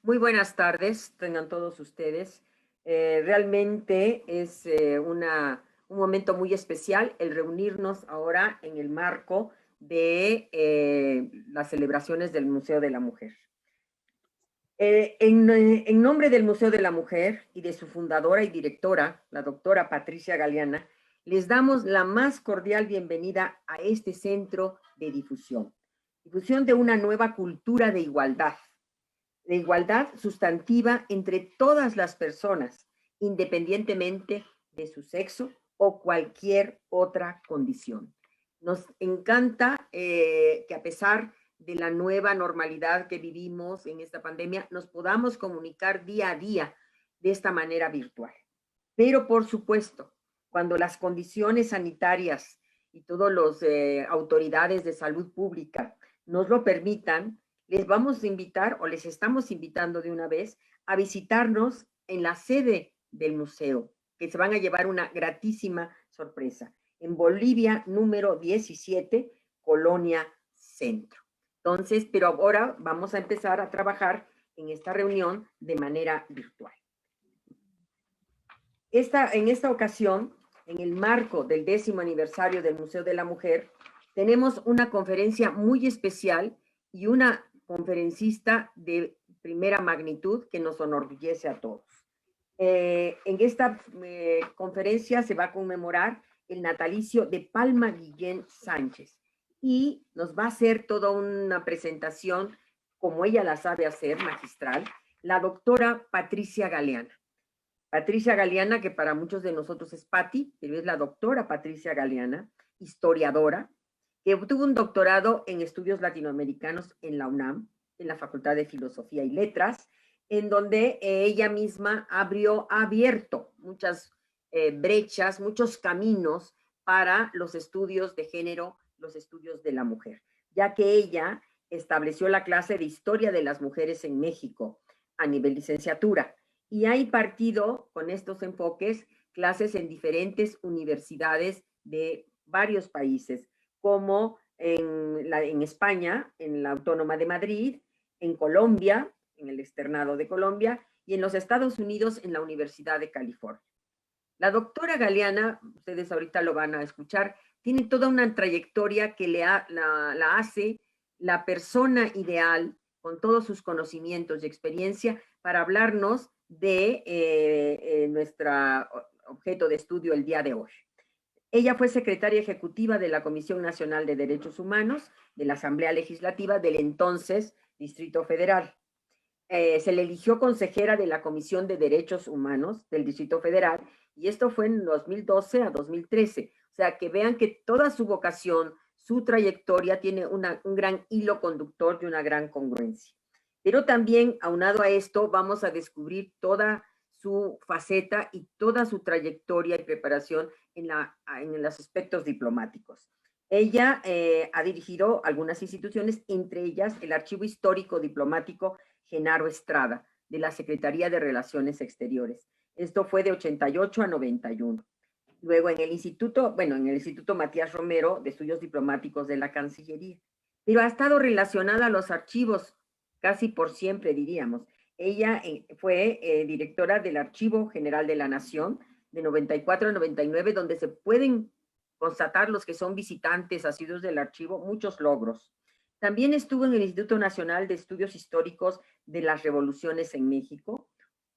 Muy buenas tardes, tengan todos ustedes. Realmente es un momento muy especial el reunirnos ahora en el marco de las celebraciones del Museo de la Mujer. En nombre del Museo de la Mujer y de su fundadora y directora, la doctora Patricia Galeana, les damos la más cordial bienvenida a este centro de difusión de una nueva cultura de igualdad sustantiva entre todas las personas, independientemente de su sexo o cualquier otra condición. Nos encanta que a pesar de la nueva normalidad que vivimos en esta pandemia, nos podamos comunicar día a día de esta manera virtual. Pero por supuesto, cuando las condiciones sanitarias y todas las autoridades de salud pública nos lo permitan, les vamos a invitar o les estamos invitando de una vez a visitarnos en la sede del museo, que se van a llevar una gratísima sorpresa, en Bolivia número 17, Colonia Centro. Entonces, pero ahora vamos a empezar a trabajar en esta reunión de manera virtual. En esta ocasión, en el marco del 10º aniversario del Museo de la Mujer, tenemos una conferencia muy especial y una conferencista de primera magnitud que nos enorgullece a todos. En esta conferencia se va a conmemorar el natalicio de Palma Guillén Sánchez y nos va a hacer toda una presentación, como ella la sabe hacer, magistral, la doctora Patricia Galeana. Patricia Galeana, que para muchos de nosotros es Patti, pero es la doctora Patricia Galeana, historiadora, que obtuvo un doctorado en estudios latinoamericanos en la UNAM, en la Facultad de Filosofía y Letras, en donde ella misma ha abierto muchas brechas, muchos caminos para los estudios de género, los estudios de la mujer, ya que ella estableció la clase de Historia de las Mujeres en México a nivel licenciatura y ha impartido con estos enfoques clases en diferentes universidades de varios países, como en España, en la Autónoma de Madrid, en Colombia, en el Externado de Colombia, y en los Estados Unidos, en la Universidad de California. La doctora Galeana, ustedes ahorita lo van a escuchar, tiene toda una trayectoria que la hace la persona ideal, con todos sus conocimientos y experiencia, para hablarnos de nuestro objeto de estudio el día de hoy. Ella fue secretaria ejecutiva de la Comisión Nacional de Derechos Humanos de la Asamblea Legislativa del entonces Distrito Federal. Se le eligió consejera de la Comisión de Derechos Humanos del Distrito Federal y esto fue en 2012 a 2013. O sea, que vean que toda su vocación, su trayectoria tiene un gran hilo conductor y una gran congruencia. Pero también, aunado a esto, vamos a descubrir toda su faceta y toda su trayectoria y preparación en los aspectos diplomáticos. Ella ha dirigido algunas instituciones, entre ellas el Archivo Histórico Diplomático Genaro Estrada, de la Secretaría de Relaciones Exteriores. Esto fue de 88 a 91. Luego en el Instituto Matías Romero de Estudios Diplomáticos de la Cancillería. Pero ha estado relacionada a los archivos casi por siempre, diríamos. Ella fue directora del Archivo General de la Nación de 94 a 99, donde se pueden constatar los que son visitantes asiduos del archivo, muchos logros. También estuvo en el Instituto Nacional de Estudios Históricos de las Revoluciones en México,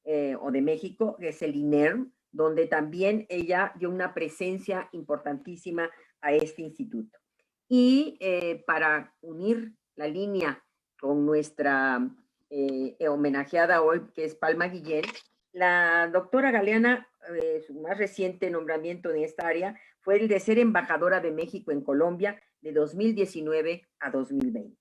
o de México, que es el INERM, donde también ella dio una presencia importantísima a este instituto. Y para unir la línea con nuestra homenajeada hoy, que es Palma Guillén, la doctora Galeana, su más reciente nombramiento en esta área fue el de ser embajadora de México en Colombia de 2019 a 2020.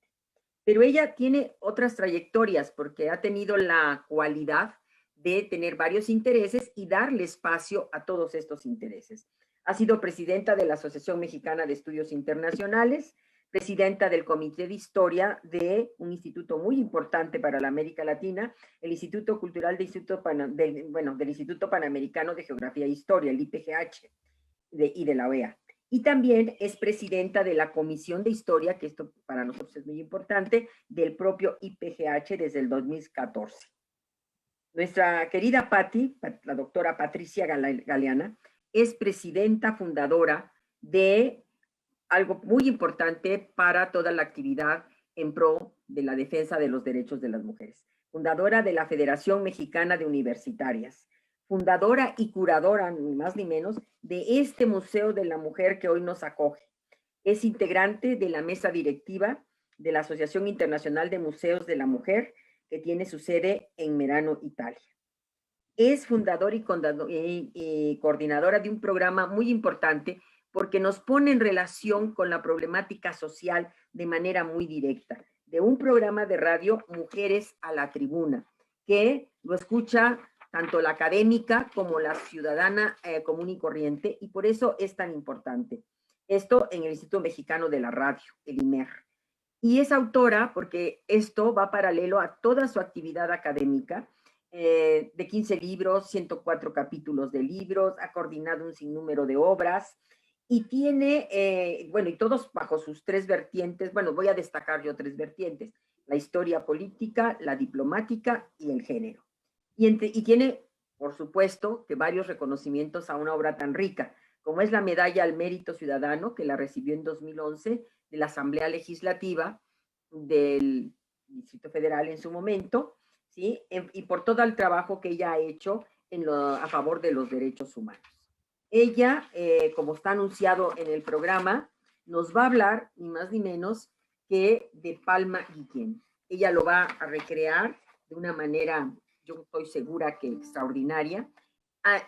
Pero ella tiene otras trayectorias porque ha tenido la cualidad de tener varios intereses y darle espacio a todos estos intereses. Ha sido presidenta de la Asociación Mexicana de Estudios Internacionales, presidenta del Comité de Historia de un instituto muy importante para la América Latina, el Instituto Cultural del Instituto Panamericano de Geografía e Historia, el IPGH, y de la OEA. Y también es presidenta de la Comisión de Historia, que esto para nosotros es muy importante, del propio IPGH desde el 2014. Nuestra querida Patti, la doctora Patricia Galeana, es presidenta fundadora de algo muy importante para toda la actividad en pro de la defensa de los derechos de las mujeres. Fundadora de la Federación Mexicana de Universitarias, fundadora y curadora, ni más ni menos, de este Museo de la Mujer que hoy nos acoge. Es integrante de la mesa directiva de la Asociación Internacional de Museos de la Mujer, que tiene su sede en Merano, Italia. Es fundadora y coordinadora de un programa muy importante porque nos pone en relación con la problemática social de manera muy directa, de un programa de radio Mujeres a la Tribuna, que lo escucha tanto la académica como la ciudadana común y corriente, y por eso es tan importante. Esto en el Instituto Mexicano de la Radio, el IMER. Y es autora porque esto va paralelo a toda su actividad académica, de 15 libros, 104 capítulos de libros, ha coordinado un sinnúmero de obras y tiene, bueno, y todos bajo sus tres vertientes, bueno, voy a destacar yo tres vertientes: la historia política, la diplomática y el género. Y tiene, por supuesto, que varios reconocimientos a una obra tan rica, como es la Medalla al Mérito Ciudadano, que la recibió en 2011 de la Asamblea Legislativa del Distrito Federal en su momento, ¿sí? Y por todo el trabajo que ella ha hecho a favor de los derechos humanos. Ella, como está anunciado en el programa, nos va a hablar ni más ni menos que de Palma Guillén. Ella lo va a recrear de una manera, yo estoy segura que extraordinaria.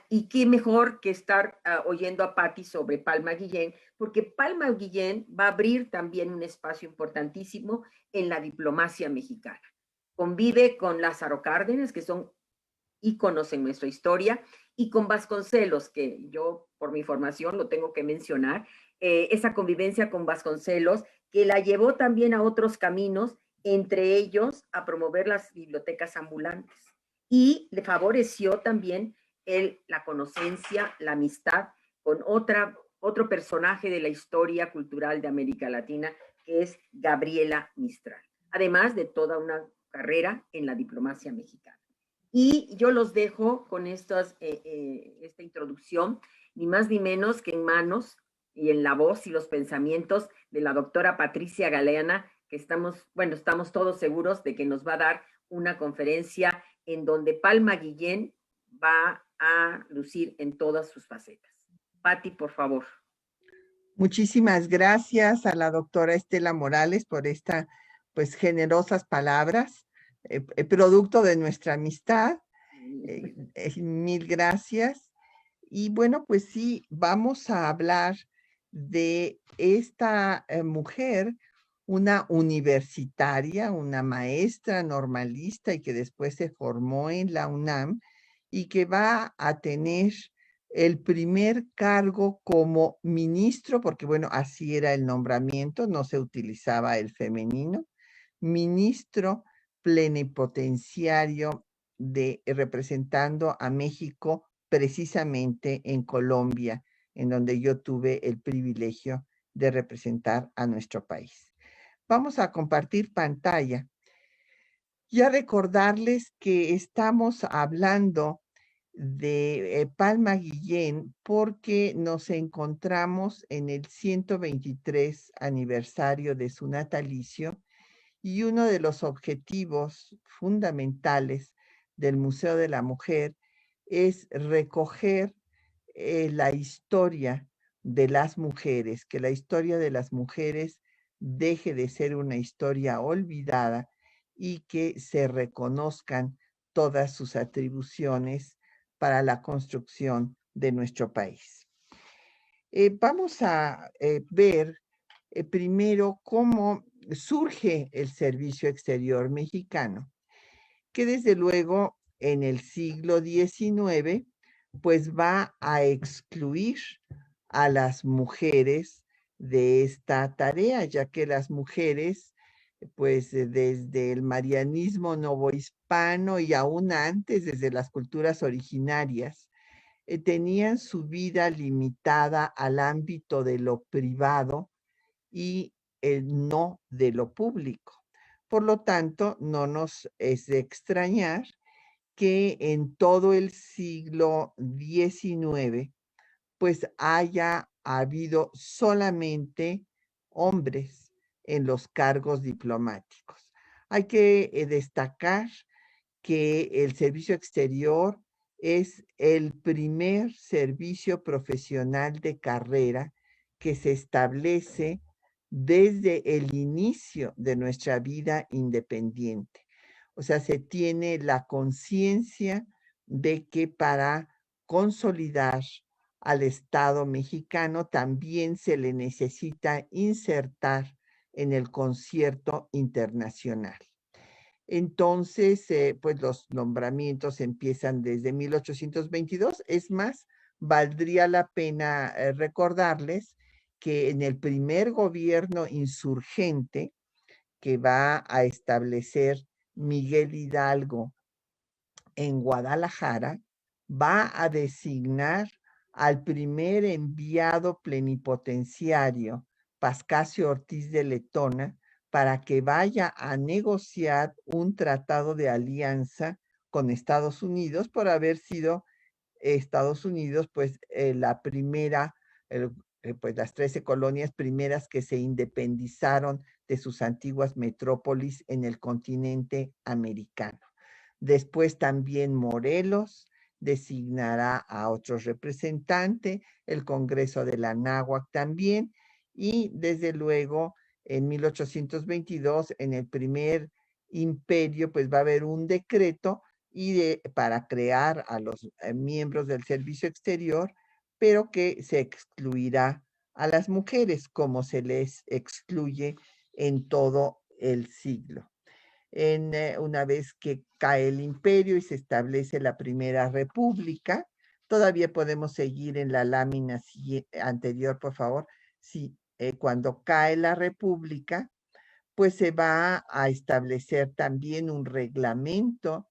Y qué mejor que estar oyendo a Patti sobre Palma Guillén, porque Palma Guillén va a abrir también un espacio importantísimo en la diplomacia mexicana. Convive con Lázaro Cárdenas, que son íconos en nuestra historia, y con Vasconcelos, que yo por mi formación lo tengo que mencionar, esa convivencia con Vasconcelos, que la llevó también a otros caminos, entre ellos a promover las bibliotecas ambulantes. Y le favoreció también la conocencia, la amistad con otro personaje de la historia cultural de América Latina, que es Gabriela Mistral, además de toda una carrera en la diplomacia mexicana. Y yo los dejo con esta introducción, ni más ni menos que en manos y en la voz y los pensamientos de la doctora Patricia Galeana, que estamos todos seguros de que nos va a dar una conferencia en donde Palma Guillén va a lucir en todas sus facetas. Patti, por favor. Muchísimas gracias a la doctora Estela Morales por estas pues generosas palabras, producto de nuestra amistad. Mil gracias. Y bueno, pues sí, vamos a hablar de esta mujer, una universitaria, una maestra normalista y que después se formó en la UNAM y que va a tener el primer cargo como ministro, porque bueno, así era el nombramiento, no se utilizaba el femenino, ministro plenipotenciario representando a México precisamente en Colombia, en donde yo tuve el privilegio de representar a nuestro país. Vamos a compartir pantalla. Ya recordarles que estamos hablando de Palma Guillén porque nos encontramos en el 123 aniversario de su natalicio y uno de los objetivos fundamentales del Museo de la Mujer es recoger la historia de las mujeres, que la historia de las mujeres deje de ser una historia olvidada y que se reconozcan todas sus atribuciones para la construcción de nuestro país. Vamos a ver primero cómo surge el Servicio Exterior Mexicano, que desde luego en el siglo XIX pues va a excluir a las mujeres de esta tarea, ya que las mujeres pues desde el marianismo novohispano y aún antes desde las culturas originarias tenían su vida limitada al ámbito de lo privado y no de lo público. Por lo tanto, no nos es de extrañar que en todo el siglo XIX, pues haya habido solamente hombres en los cargos diplomáticos. Hay que destacar que el servicio exterior es el primer servicio profesional de carrera que se establece desde el inicio de nuestra vida independiente. O sea, se tiene la conciencia de que para consolidar al Estado mexicano también se le necesita insertar en el concierto internacional. Entonces, pues los nombramientos empiezan desde 1822. Es más, valdría la pena recordarles que en el primer gobierno insurgente que va a establecer Miguel Hidalgo en Guadalajara, va a designar al primer enviado plenipotenciario, Pascasio Ortiz de Letona, para que vaya a negociar un tratado de alianza con Estados Unidos por haber sido Estados Unidos, pues la primera, el- pues las 13 colonias primeras que se independizaron de sus antiguas metrópolis en el continente americano. Después también Morelos designará a otro representante, el Congreso de la Náhuac también, y desde luego en 1822, en el primer imperio, pues va a haber un decreto para crear a los miembros del servicio exterior, pero que se excluirá a las mujeres como se les excluye en todo el siglo. Una vez que cae el imperio y se establece la primera república, todavía podemos seguir en la lámina anterior, por favor. Sí, cuando cae la república, pues se va a establecer también un reglamento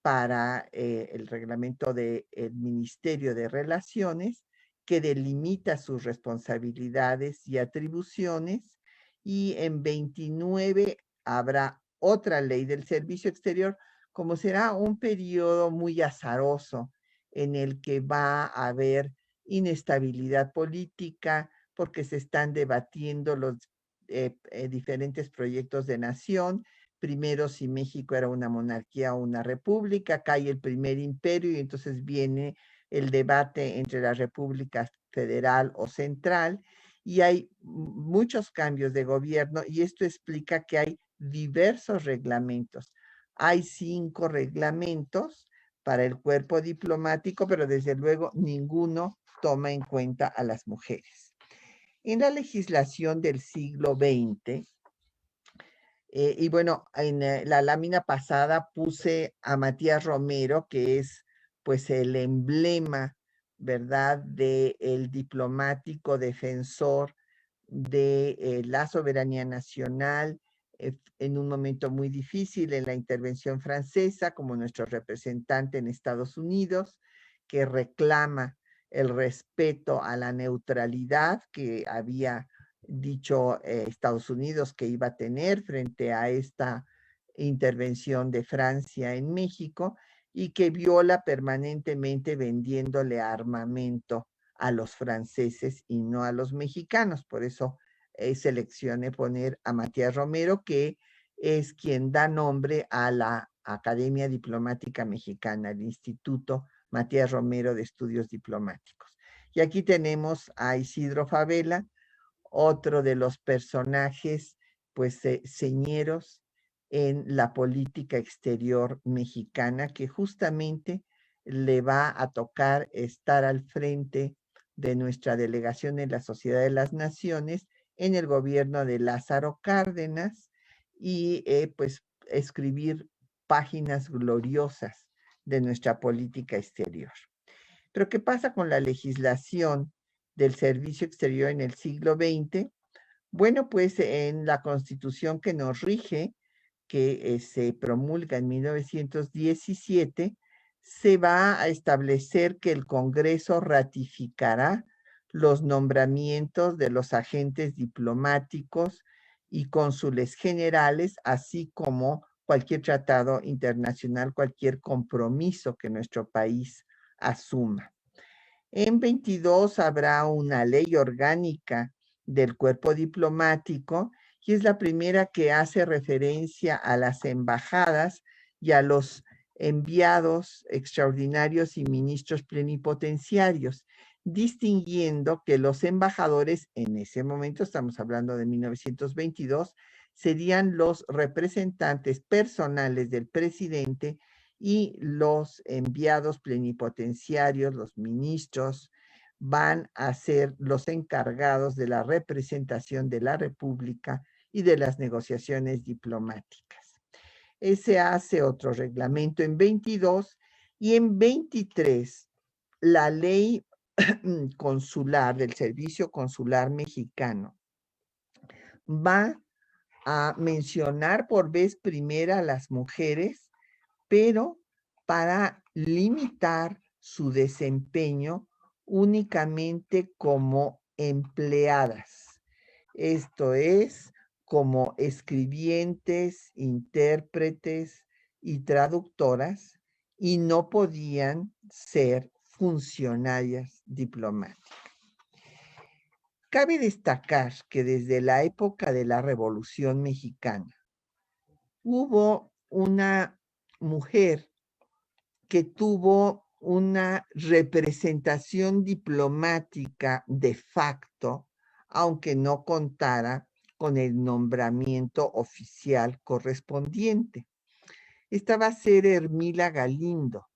para el reglamento del Ministerio de Relaciones, que delimita sus responsabilidades y atribuciones, y en 29 habrá otra ley del servicio exterior, como será un periodo muy azaroso en el que va a haber inestabilidad política porque se están debatiendo los diferentes proyectos de nación. Primero, si México era una monarquía o una república, cae el primer imperio y entonces viene el debate entre la república federal o central, y hay muchos cambios de gobierno, y esto explica que hay diversos reglamentos. Hay 5 reglamentos para el cuerpo diplomático, pero desde luego ninguno toma en cuenta a las mujeres. En la legislación del siglo XX, y bueno, en la lámina pasada puse a Matías Romero, que es pues el emblema, ¿verdad?, de el diplomático defensor de la soberanía nacional en un momento muy difícil en la intervención francesa, como nuestro representante en Estados Unidos, que reclama el respeto a la neutralidad que había dicho Estados Unidos que iba a tener frente a esta intervención de Francia en México, y que viola permanentemente vendiéndole armamento a los franceses y no a los mexicanos. Por eso seleccioné poner a Matías Romero, que es quien da nombre a la Academia Diplomática Mexicana, el Instituto Matías Romero de Estudios Diplomáticos. Y aquí tenemos a Isidro Fabela, otro de los personajes, pues, señeros en la política exterior mexicana, que justamente le va a tocar estar al frente de nuestra delegación en la Sociedad de las Naciones en el gobierno de Lázaro Cárdenas, y pues escribir páginas gloriosas de nuestra política exterior. Pero ¿qué pasa con la legislación del servicio exterior en el siglo XX? Bueno, pues en la Constitución que nos rige, que se promulga en 1917, se va a establecer que el Congreso ratificará los nombramientos de los agentes diplomáticos y cónsules generales, así como cualquier tratado internacional, cualquier compromiso que nuestro país asuma. En 22 habrá una ley orgánica del cuerpo diplomático y es la primera que hace referencia a las embajadas y a los enviados extraordinarios y ministros plenipotenciarios, distinguiendo que los embajadores, en ese momento, estamos hablando de 1922, serían los representantes personales del presidente y los enviados plenipotenciarios, los ministros, van a ser los encargados de la representación de la República y de las negociaciones diplomáticas. Ese hace otro reglamento en 22 y en 23 la ley consular del Servicio Consular Mexicano va a mencionar por vez primera a las mujeres, pero para limitar su desempeño únicamente como empleadas. Esto es, como escribientes, intérpretes y traductoras, y no podían ser funcionarias diplomáticas. Cabe destacar que desde la época de la Revolución Mexicana hubo una mujer que tuvo una representación diplomática de facto, aunque no contara con el nombramiento oficial correspondiente. Esta va a ser Hermila Galindo.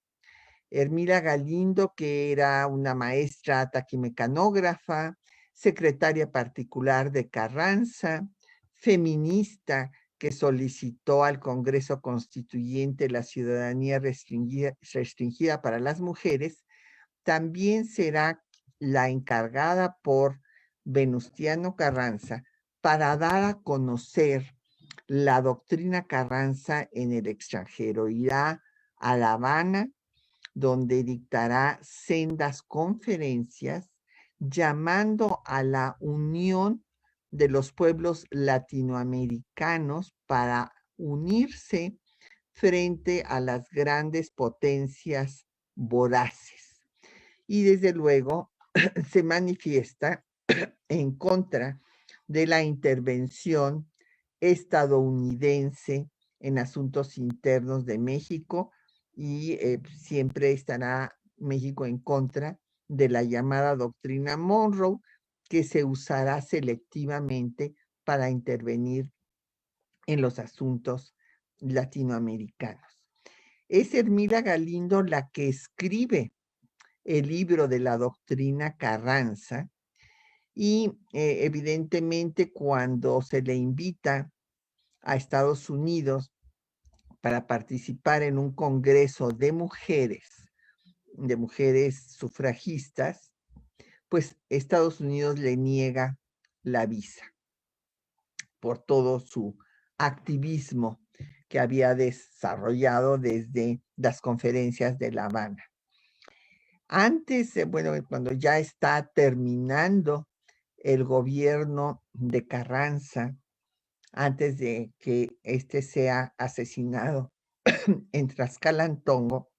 Hermila Galindo, que era una maestra taquimecanógrafa, secretaria particular de Carranza, feminista, que solicitó al Congreso Constituyente la ciudadanía restringida para las mujeres, también será la encargada por Venustiano Carranza para dar a conocer la doctrina Carranza en el extranjero. Irá a La Habana, donde dictará sendas conferencias llamando a la unión de los pueblos latinoamericanos para unirse frente a las grandes potencias voraces. Y desde luego se manifiesta en contra de la intervención estadounidense en asuntos internos de México y siempre estará México en contra de la llamada doctrina Monroe, que se usará selectivamente para intervenir en los asuntos latinoamericanos. Es Hermila Galindo la que escribe el libro de la doctrina Carranza y evidentemente cuando se le invita a Estados Unidos para participar en un congreso de mujeres sufragistas, pues Estados Unidos le niega la visa por todo su activismo que había desarrollado desde las conferencias de La Habana. Antes, cuando ya está terminando el gobierno de Carranza, antes de que éste sea asesinado en Tlaxcalantongo,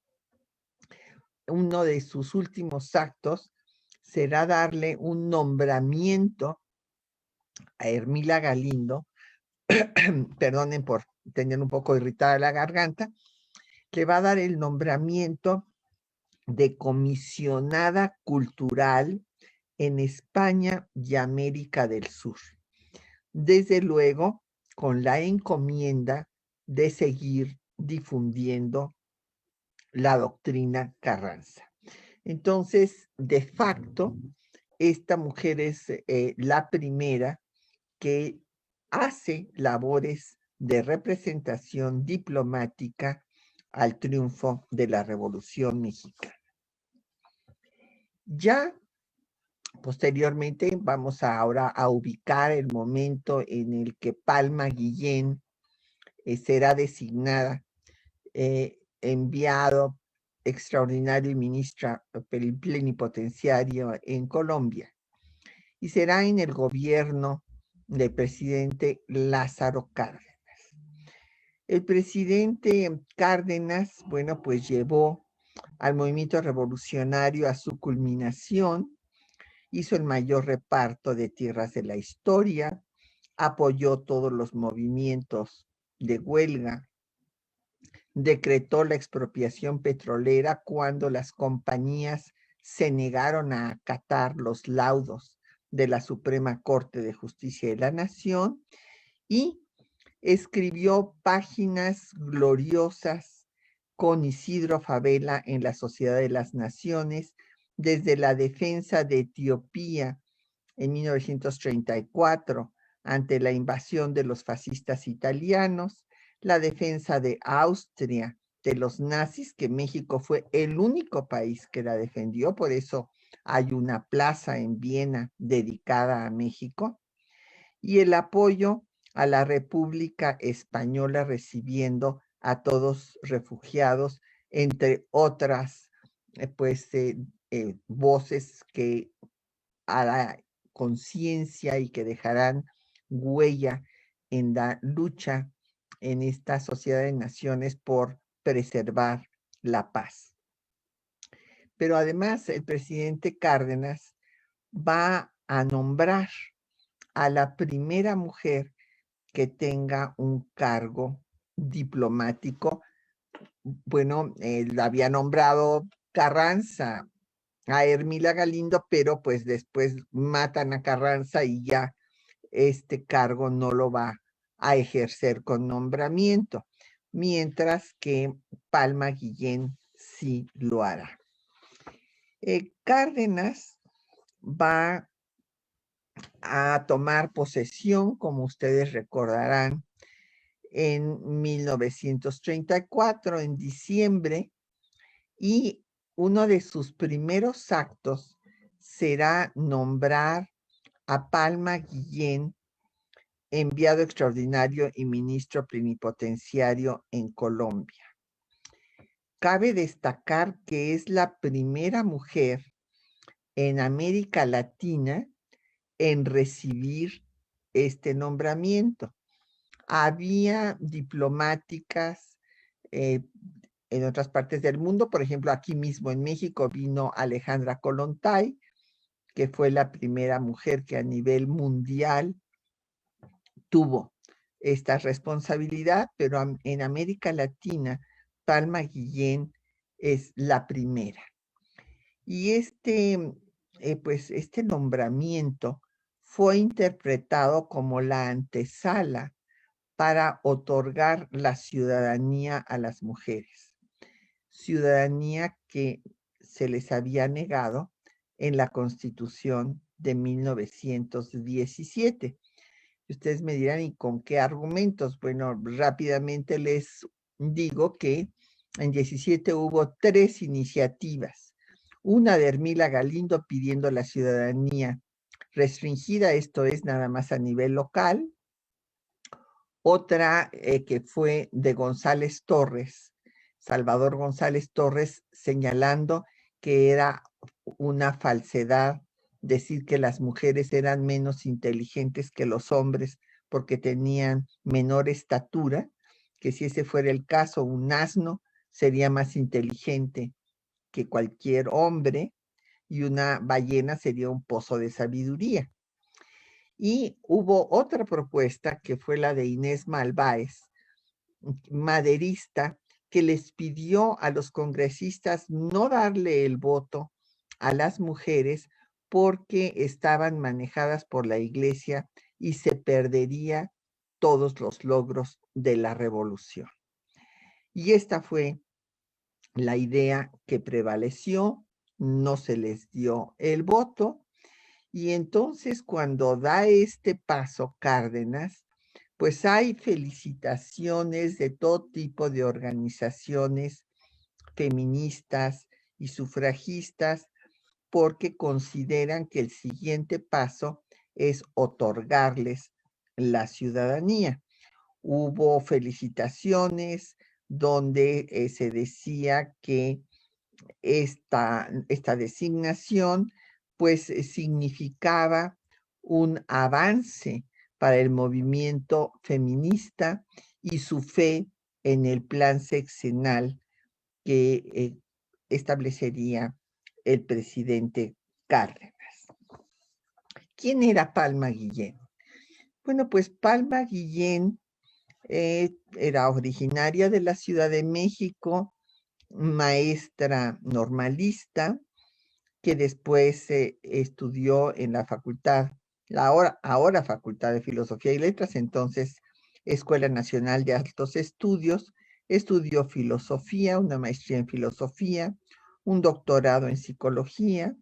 uno de sus últimos actos será darle un nombramiento a Hermila Galindo, perdonen por tener un poco irritada la garganta, le va a dar el nombramiento de comisionada cultural en España y América del Sur. Desde luego, con la encomienda de seguir difundiendo la doctrina Carranza. Entonces, de facto, esta mujer es la primera que hace labores de representación diplomática al triunfo de la Revolución Mexicana. Ya posteriormente vamos ahora a ubicar el momento en el que Palma Guillén será designada enviado extraordinario y ministra plenipotenciario en Colombia. Y será en el gobierno del presidente Lázaro Cárdenas. El presidente Cárdenas, bueno, pues llevó al movimiento revolucionario a su culminación, hizo el mayor reparto de tierras de la historia, apoyó todos los movimientos de huelga, decretó la expropiación petrolera cuando las compañías se negaron a acatar los laudos de la Suprema Corte de Justicia de la Nación y escribió páginas gloriosas con Isidro Fabela en la Sociedad de las Naciones, desde la defensa de Etiopía en 1934 ante la invasión de los fascistas italianos, la defensa de Austria de los nazis, que México fue el único país que la defendió, por eso hay una plaza en Viena dedicada a México, y el apoyo a la República Española recibiendo a todos refugiados, entre otras voces que a la conciencia y que dejarán huella en la lucha en esta sociedad de naciones por preservar la paz. Pero además el presidente Cárdenas va a nombrar a la primera mujer que tenga un cargo diplomático. Bueno, la había nombrado Carranza a Ermila Galindo, pero pues después matan a Carranza y ya este cargo no lo va a ejercer con nombramiento, mientras que Palma Guillén sí lo hará. Cárdenas va a tomar posesión, como ustedes recordarán, en 1934, en diciembre, y uno de sus primeros actos será nombrar a Palma Guillén enviado extraordinario y ministro plenipotenciario en Colombia. Cabe destacar que es la primera mujer en América Latina en recibir este nombramiento. Había diplomáticas en otras partes del mundo, por ejemplo, aquí mismo en México vino Alejandra Kollontai, que fue la primera mujer que a nivel mundial tuvo esta responsabilidad, pero en América Latina, Palma Guillén es la primera. Y este nombramiento fue interpretado como la antesala para otorgar la ciudadanía a las mujeres, ciudadanía que se les había negado en la Constitución de 1917. Ustedes me dirán, ¿y con qué argumentos? Bueno, rápidamente les digo que en 17 hubo 3 iniciativas. Una de Ermila Galindo pidiendo la ciudadanía restringida, esto es nada más a nivel local. Otra que fue de González Torres, Salvador González Torres, señalando que era una falsedad decir que las mujeres eran menos inteligentes que los hombres porque tenían menor estatura, que si ese fuera el caso, un asno sería más inteligente que cualquier hombre y una ballena sería un pozo de sabiduría. Y hubo otra propuesta que fue la de Inés Malváez, maderista, que les pidió a los congresistas no darle el voto a las mujeres porque estaban manejadas por la iglesia y se perdería todos los logros de la revolución. Y esta fue la idea que prevaleció, no se les dio el voto, y entonces cuando da este paso Cárdenas, pues hay felicitaciones de todo tipo de organizaciones feministas y sufragistas porque consideran que el siguiente paso es otorgarles la ciudadanía. Hubo felicitaciones donde se decía que esta designación pues significaba un avance para el movimiento feminista y su fe en el plan sexenal que establecería el presidente Cárdenas. ¿Quién era Palma Guillén? Bueno, pues Palma Guillén era originaria de la Ciudad de México, maestra normalista, que después estudió en la facultad, ahora Facultad de Filosofía y Letras, entonces Escuela Nacional de Altos Estudios, estudió filosofía, una maestría en filosofía, un doctorado en psicología,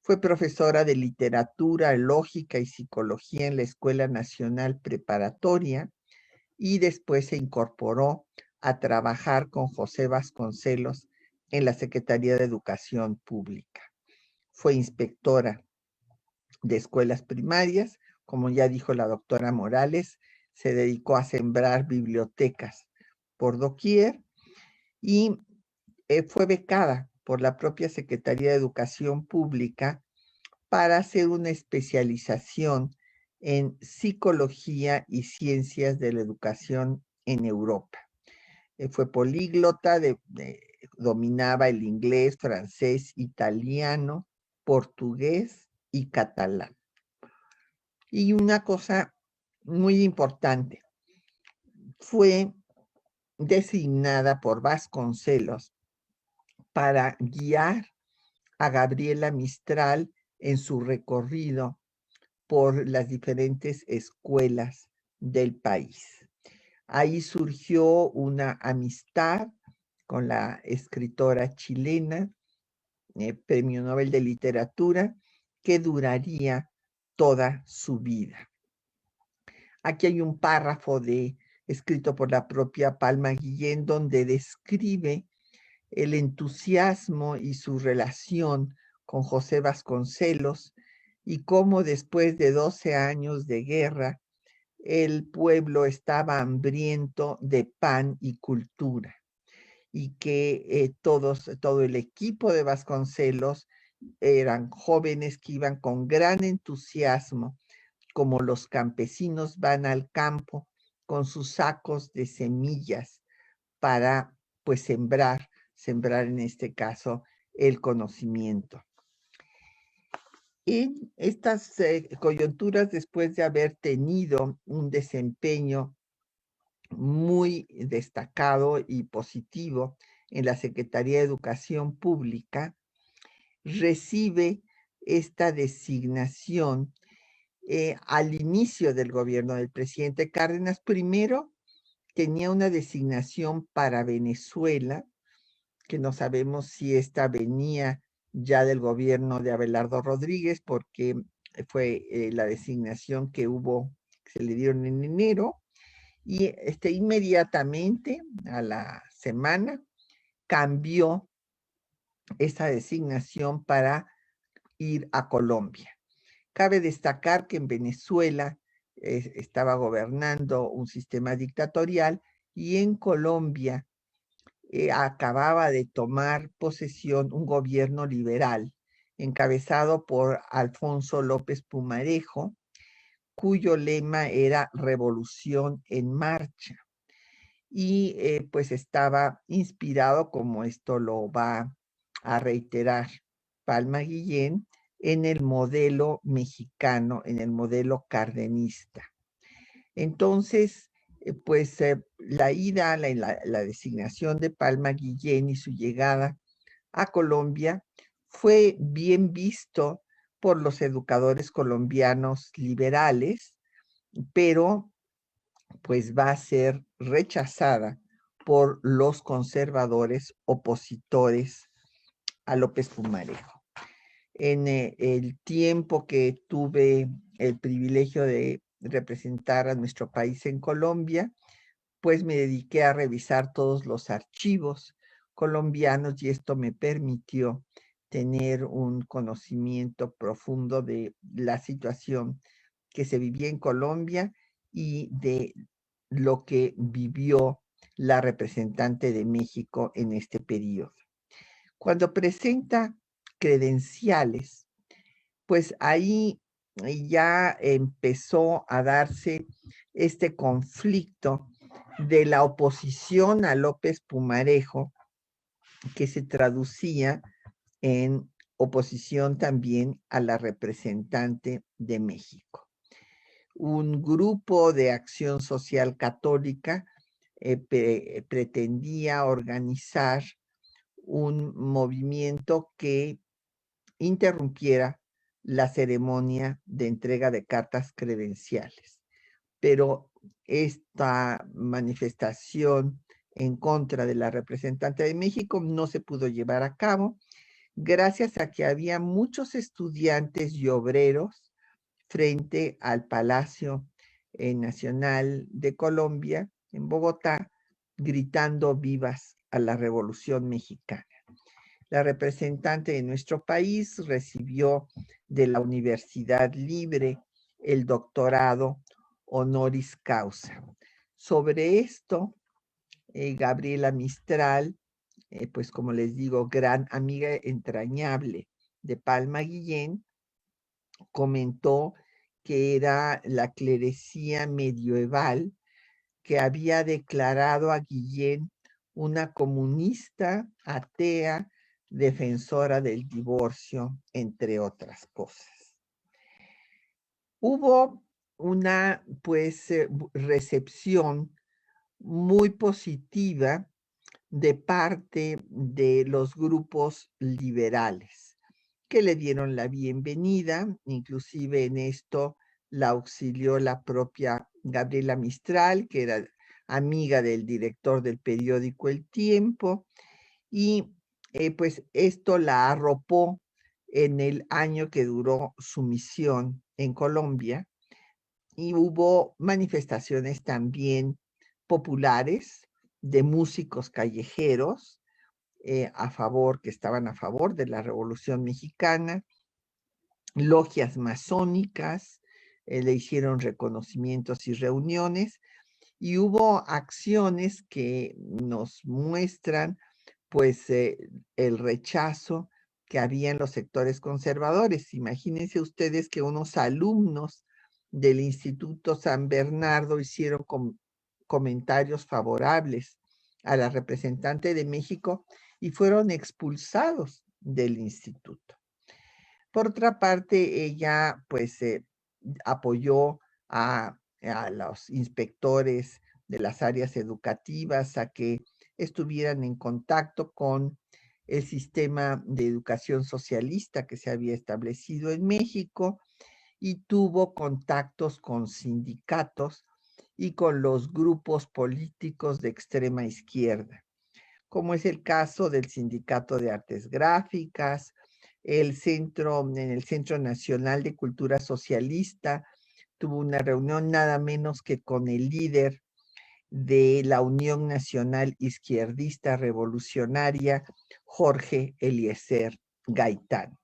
fue profesora de literatura, lógica y psicología en la Escuela Nacional Preparatoria y después se incorporó a trabajar con José Vasconcelos en la Secretaría de Educación Pública. Fue inspectora de escuelas primarias, como ya dijo la doctora Morales, se dedicó a sembrar bibliotecas por doquier y fue becada por la propia Secretaría de Educación Pública para hacer una especialización en psicología y ciencias de la educación en Europa. Fue políglota, dominaba el inglés, francés, italiano, portugués y catalán. Y una cosa muy importante, fue designada por Vasconcelos para guiar a Gabriela Mistral en su recorrido por las diferentes escuelas del país. Ahí surgió una amistad con la escritora chilena, Premio Nobel de Literatura, que duraría toda su vida. Aquí hay un párrafo escrito por la propia Palma Guillén, donde describe el entusiasmo y su relación con José Vasconcelos y cómo después de 12 años de guerra, el pueblo estaba hambriento de pan y cultura y que todo el equipo de Vasconcelos eran jóvenes que iban con gran entusiasmo, como los campesinos van al campo con sus sacos de semillas para, pues, sembrar en este caso el conocimiento. En estas coyunturas, después de haber tenido un desempeño muy destacado y positivo en la Secretaría de Educación Pública, recibe esta designación al inicio del gobierno del presidente Cárdenas. Primero tenía una designación para Venezuela, que no sabemos si esta venía ya del gobierno de Abelardo Rodríguez, porque fue la designación que se le dieron en enero, y inmediatamente a la semana cambió esa designación para ir a Colombia. Cabe destacar que en Venezuela estaba gobernando un sistema dictatorial y en Colombia acababa de tomar posesión un gobierno liberal encabezado por Alfonso López Pumarejo, cuyo lema era Revolución en Marcha. Y pues estaba inspirado, como esto lo va a reiterar Palma Guillén, en el modelo mexicano, en el modelo cardenista. Entonces, pues la designación de Palma Guillén y su llegada a Colombia fue bien visto por los educadores colombianos liberales, pero pues va a ser rechazada por los conservadores opositores a López Pumarejo. En el tiempo que tuve el privilegio de representar a nuestro país en Colombia, pues me dediqué a revisar todos los archivos colombianos y esto me permitió tener un conocimiento profundo de la situación que se vivía en Colombia y de lo que vivió la representante de México en este periodo. Cuando presenta credenciales, pues ahí ya empezó a darse este conflicto de la oposición a López Pumarejo, que se traducía en oposición también a la representante de México. Un grupo de acción social católica pretendía organizar un movimiento que interrumpiera la ceremonia de entrega de cartas credenciales. Pero esta manifestación en contra de la representante de México no se pudo llevar a cabo gracias a que había muchos estudiantes y obreros frente al Palacio Nacional de Colombia en Bogotá, gritando vivas a la Revolución Mexicana. La representante de nuestro país recibió de la Universidad Libre el doctorado honoris causa. Sobre esto, Gabriela Mistral, pues como les digo, gran amiga entrañable de Palma Guillén, comentó que era la clerecía medieval que había declarado a Guillén una comunista, atea, defensora del divorcio, entre otras cosas. Hubo una, pues, recepción muy positiva de parte de los grupos liberales, que le dieron la bienvenida, inclusive en esto la auxilió la propia Gabriela Mistral, que era amiga del director del periódico El Tiempo, y pues esto la arropó en el año que duró su misión en Colombia, y hubo manifestaciones también populares de músicos callejeros que estaban a favor de la Revolución Mexicana, logias masónicas, le hicieron reconocimientos y reuniones, y hubo acciones que nos muestran pues el rechazo que había en los sectores conservadores. Imagínense ustedes que unos alumnos del Instituto San Bernardo hicieron comentarios favorables a la representante de México y fueron expulsados del instituto. Por otra parte, ella pues apoyó a los inspectores de las áreas educativas a que estuvieran en contacto con el sistema de educación socialista que se había establecido en México, y tuvo contactos con sindicatos y con los grupos políticos de extrema izquierda, como es el caso del Sindicato de Artes Gráficas, en el Centro Nacional de Cultura Socialista. Tuvo una reunión nada menos que con el líder de la Unión Nacional Izquierdista Revolucionaria, Jorge Eliezer Gaitán.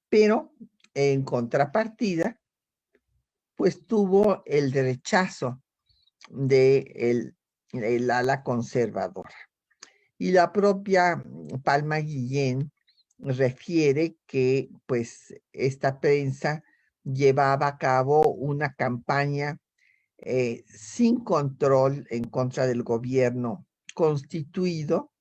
Pero en contrapartida, pues tuvo el rechazo del ala conservadora. Y la propia Palma Guillén refiere que pues esta prensa llevaba a cabo una campaña sin control en contra del gobierno constituido,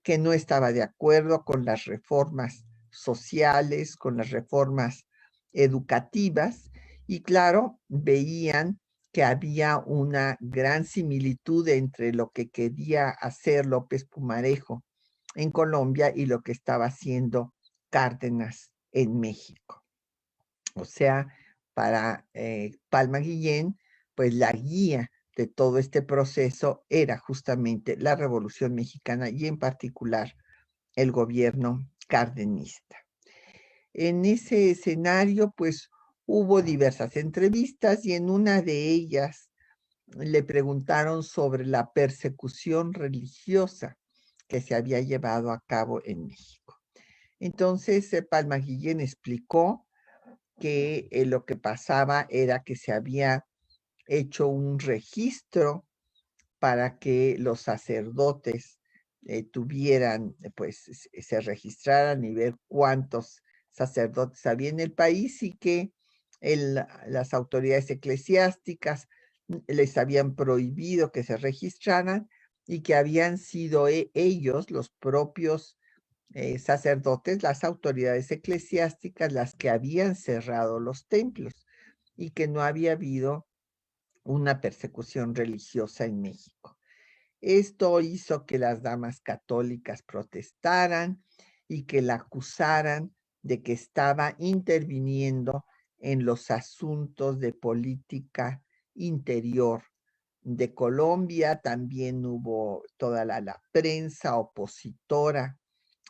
que no estaba de acuerdo con las reformas sociales, con las reformas educativas, y claro, veían que había una gran similitud entre lo que quería hacer López Pumarejo en Colombia y lo que estaba haciendo Cárdenas en México. O sea, para Palma Guillén, pues la guía de todo este proceso era justamente la Revolución Mexicana y en particular el gobierno cardenista. En ese escenario, pues hubo diversas entrevistas, y en una de ellas le preguntaron sobre la persecución religiosa que se había llevado a cabo en México. Entonces, Palma Guillén explicó que lo que pasaba era que se había hecho un registro para que los sacerdotes pues se registraran y ver cuántos sacerdotes había en el país, y que las autoridades eclesiásticas les habían prohibido que se registraran y que habían sido ellos, los propios sacerdotes, las autoridades eclesiásticas, las que habían cerrado los templos y que no había habido una persecución religiosa en México. Esto hizo que las damas católicas protestaran y que la acusaran de que estaba interviniendo en los asuntos de política interior de Colombia. También hubo toda la prensa opositora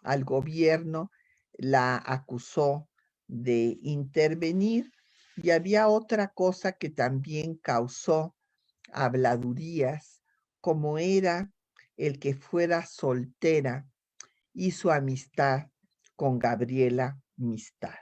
al gobierno, la acusó de intervenir, y había otra cosa que también causó habladurías, como era el que fuera soltera y su amistad con Gabriela Mistral.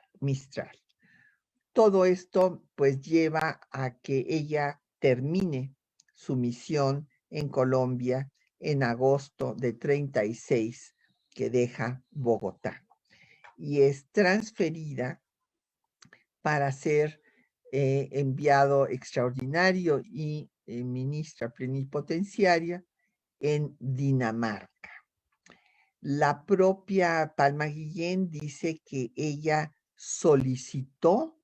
Todo esto pues lleva a que ella termine su misión en Colombia en agosto de 36, que deja Bogotá y es transferida para ser enviado extraordinario y ministra plenipotenciaria en Dinamarca. La propia Palma Guillén dice que ella solicitó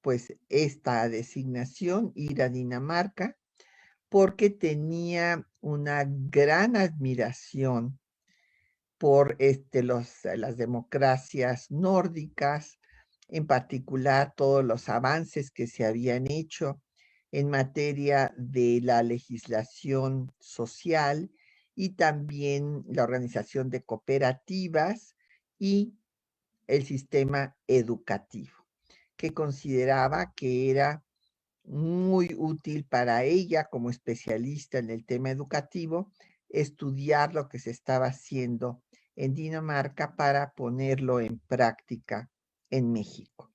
pues esta designación, ir a Dinamarca, porque tenía una gran admiración por las democracias nórdicas, en particular todos los avances que se habían hecho en materia de la legislación social y también la organización de cooperativas y el sistema educativo, que consideraba que era muy útil para ella como especialista en el tema educativo estudiar lo que se estaba haciendo en Dinamarca para ponerlo en práctica en México.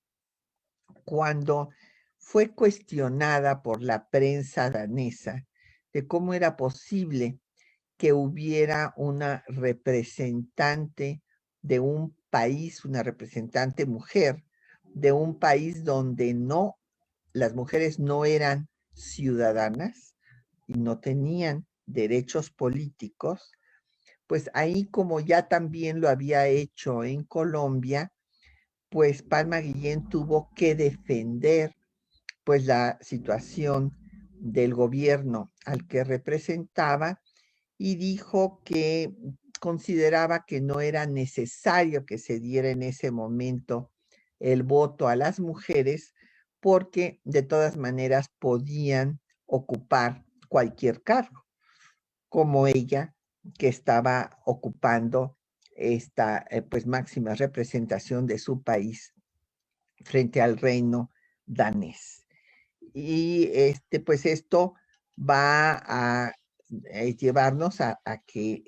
Cuando fue cuestionada por la prensa danesa de cómo era posible que hubiera una representante de un país, una representante mujer de un país donde las mujeres no eran ciudadanas y no tenían derechos políticos, pues ahí, como ya también lo había hecho en Colombia, pues Palma Guillén tuvo que defender pues la situación del gobierno al que representaba, y dijo que consideraba que no era necesario que se diera en ese momento el voto a las mujeres, porque de todas maneras podían ocupar cualquier cargo, como ella, que estaba ocupando esta pues máxima representación de su país frente al reino danés. Y pues esto va a llevarnos a que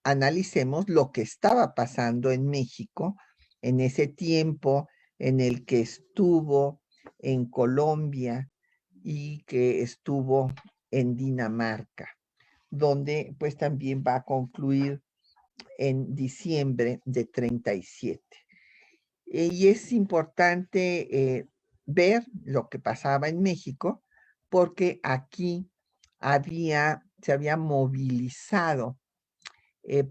analicemos lo que estaba pasando en México en ese tiempo en el que estuvo en Colombia y que estuvo en Dinamarca, donde pues también va a concluir en diciembre de 37. Y es importante ver lo que pasaba en México, porque aquí se había movilizado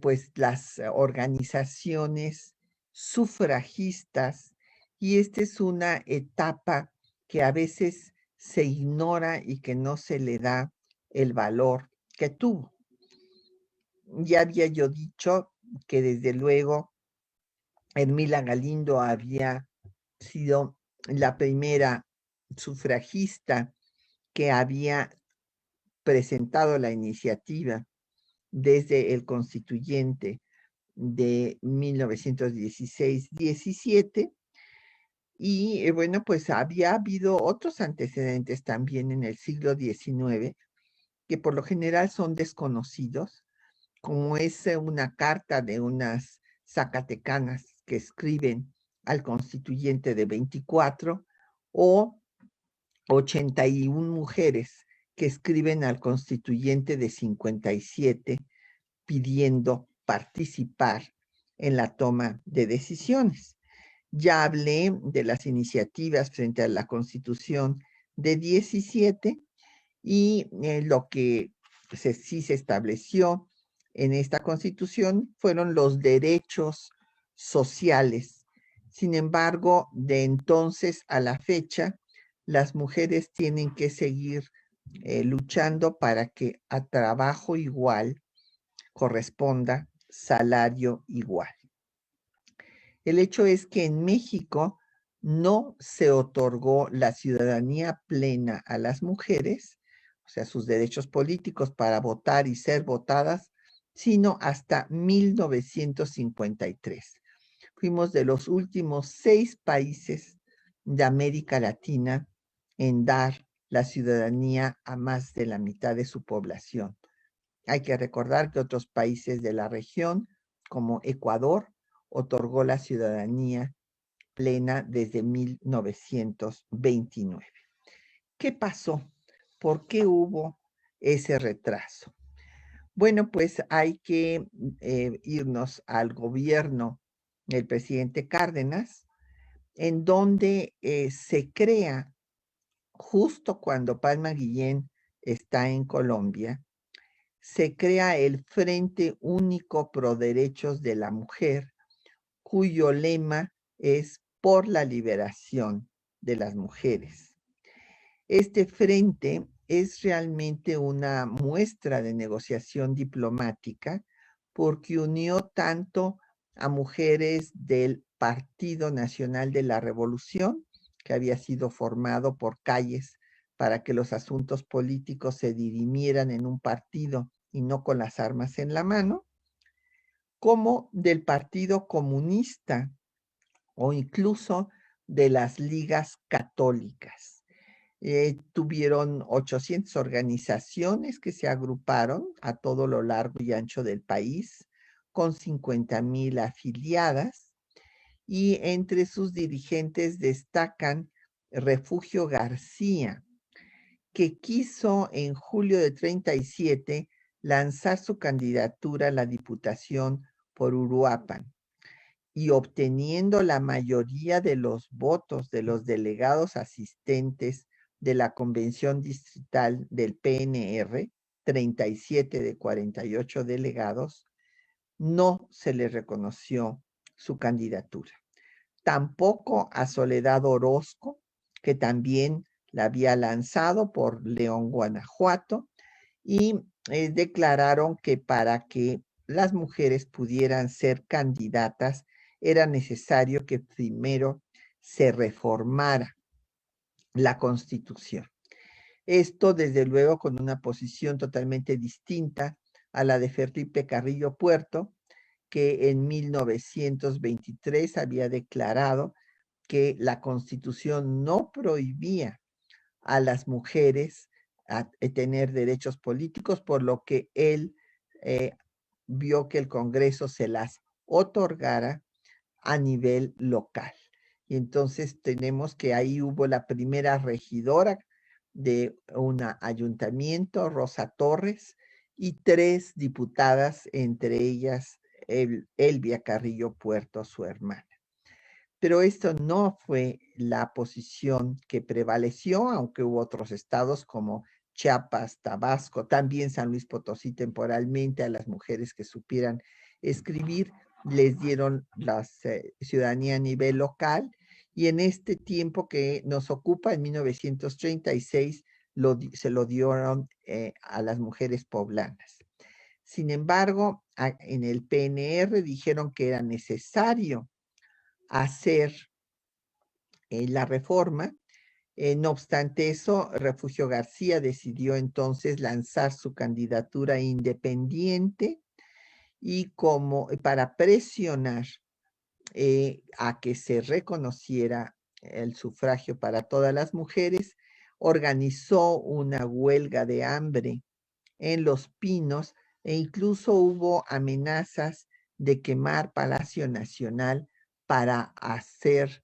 pues las organizaciones sufragistas, y esta es una etapa que a veces se ignora y que no se le da el valor que tuvo. Ya había yo dicho que desde luego Hermila Galindo había sido la primera sufragista que había presentado la iniciativa desde el constituyente de 1916-17, y bueno, pues había habido otros antecedentes también en el siglo XIX que por lo general son desconocidos, como es una carta de unas zacatecanas que escriben al constituyente de 24, o 81 mujeres que escriben al constituyente de 57 pidiendo participar en la toma de decisiones. Ya hablé de las iniciativas frente a la Constitución de 17 y lo que sí se estableció en esta Constitución fueron los derechos sociales. Sin embargo, de entonces a la fecha, las mujeres tienen que seguir luchando para que a trabajo igual corresponda salario igual. El hecho es que en México no se otorgó la ciudadanía plena a las mujeres, o sea, sus derechos políticos para votar y ser votadas, sino hasta 1953. Fuimos de los últimos 6 países de América Latina en dar la ciudadanía a más de la mitad de su población. Hay que recordar que otros países de la región, como Ecuador, otorgó la ciudadanía plena desde 1929. ¿Qué pasó? ¿Por qué hubo ese retraso? Bueno, pues hay que irnos al gobierno del presidente Cárdenas, en donde se crea, justo cuando Palma Guillén está en Colombia, se crea el Frente Único Pro Derechos de la Mujer, cuyo lema es por la liberación de las mujeres. Este frente es realmente una muestra de negociación diplomática porque unió tanto a mujeres del Partido Nacional de la Revolución, que había sido formado por calles para que los asuntos políticos se dirimieran en un partido y no con las armas en la mano, como del Partido Comunista o incluso de las ligas católicas. Tuvieron 800 organizaciones que se agruparon a todo lo largo y ancho del país, con 50,000 afiliadas, y entre sus dirigentes destacan Refugio García, que quiso en julio de 37 lanzar su candidatura a la Diputación por Uruapan y obteniendo la mayoría de los votos de los delegados asistentes de la Convención Distrital del PNR, 37 de 48 delegados, no se le reconoció su candidatura. Tampoco a Soledad Orozco, que también la había lanzado por León, Guanajuato, y declararon que para que las mujeres pudieran ser candidatas era necesario que primero se reformara la Constitución. Esto, desde luego, con una posición totalmente distinta a la de Felipe Carrillo Puerto, que en 1923 había declarado que la Constitución no prohibía a las mujeres a tener derechos políticos, por lo que él vio que el Congreso se las otorgara a nivel local. Y entonces tenemos que ahí hubo la primera regidora de un ayuntamiento, Rosa Torres, y 3 diputadas, entre ellas Elvia Carrillo Puerto, su hermana. Pero esto no fue la posición que prevaleció, aunque hubo otros estados como Chiapas, Tabasco, también San Luis Potosí temporalmente a las mujeres que supieran escribir, les dieron la ciudadanía a nivel local, y en este tiempo que nos ocupa, en 1936, se lo dieron a las mujeres poblanas. Sin embargo, en el PNR dijeron que era necesario hacer la reforma. No obstante eso, Refugio García decidió entonces lanzar su candidatura independiente y como para presionar a que se reconociera el sufragio para todas las mujeres, organizó una huelga de hambre en Los Pinos e incluso hubo amenazas de quemar Palacio Nacional para hacer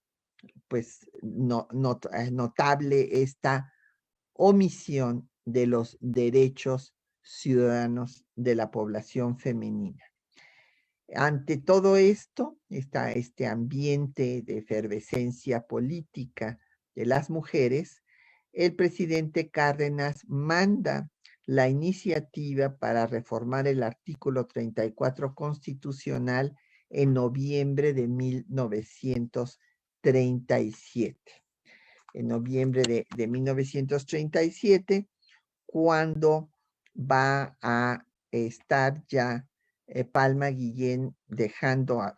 pues notable esta omisión de los derechos ciudadanos de la población femenina. Ante todo esto, está este ambiente de efervescencia política de las mujeres, el presidente Cárdenas manda la iniciativa para reformar el artículo 34 constitucional en noviembre de 1937. En noviembre de 1937, cuando va a estar ya Palma Guillén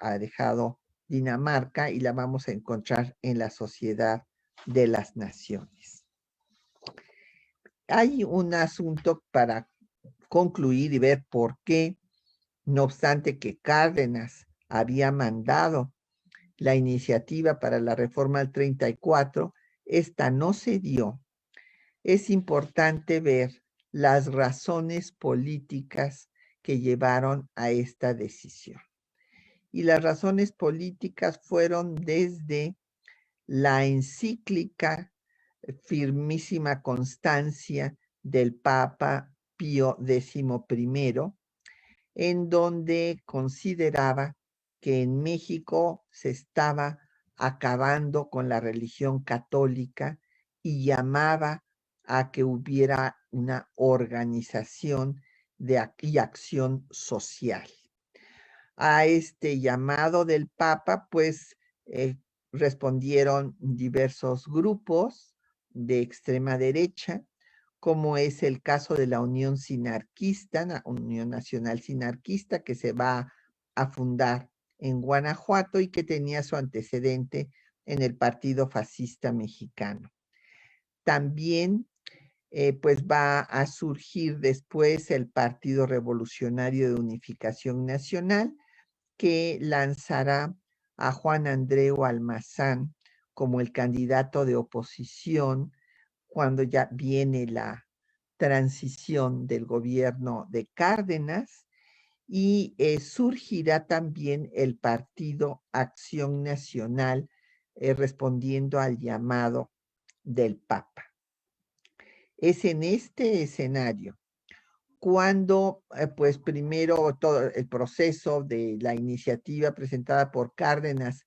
ha dejado Dinamarca y la vamos a encontrar en la Sociedad de las Naciones. Hay un asunto para concluir y ver por qué, no obstante que Cárdenas había mandado la iniciativa para la reforma del 34, esta no se dio. Es importante ver las razones políticas que llevaron a esta decisión. Y las razones políticas fueron desde la encíclica Firmísima Constancia del Papa Pío XI, en donde consideraba que en México se estaba acabando con la religión católica y llamaba a que hubiera una organización y acción social. A este llamado del Papa, pues respondieron diversos grupos de extrema derecha, como es el caso de la Unión Sinarquista, la Unión Nacional Sinarquista, que se va a fundar en Guanajuato y que tenía su antecedente en el Partido Fascista Mexicano. También pues va a surgir después el Partido Revolucionario de Unificación Nacional, que lanzará a Juan Andreu Almazán como el candidato de oposición cuando ya viene la transición del gobierno de Cárdenas, y surgirá también el Partido Acción Nacional, respondiendo al llamado del Papa. Es en este escenario cuando, pues primero todo el proceso de la iniciativa presentada por Cárdenas,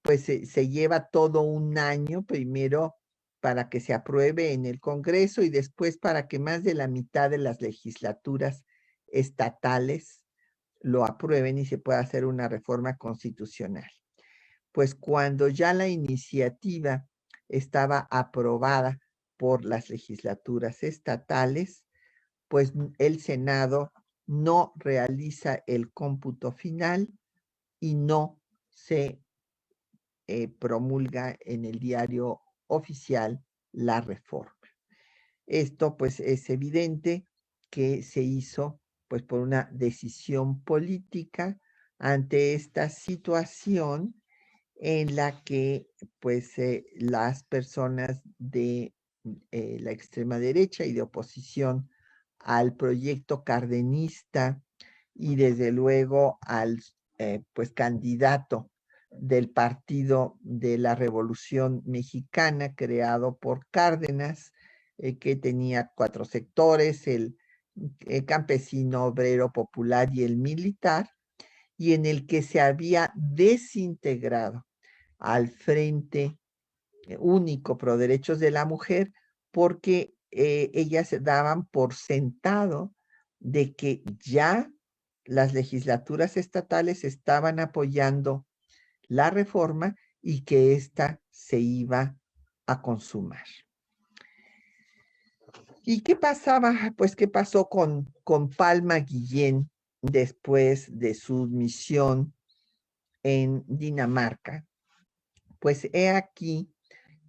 pues se lleva todo un año, primero para que se apruebe en el Congreso y después para que más de la mitad de las legislaturas estatales lo aprueben y se pueda hacer una reforma constitucional. Pues cuando ya la iniciativa estaba aprobada por las legislaturas estatales, pues el Senado no realiza el cómputo final y no se promulga en el diario oficial la reforma. Esto pues es evidente que se hizo pues por una decisión política ante esta situación en la que pues las personas de la extrema derecha y de oposición al proyecto cardenista y desde luego al pues candidato del Partido de la Revolución Mexicana creado por Cárdenas, que tenía 4 sectores, el campesino, obrero, popular y el militar, y en el que se había desintegrado al Frente Único Pro Derechos de la Mujer, porque ellas daban por sentado de que ya las legislaturas estatales estaban apoyando la reforma y que ésta se iba a consumar. ¿Y qué pasaba? Pues, ¿qué pasó con Palma Guillén después de su misión en Dinamarca? Pues he aquí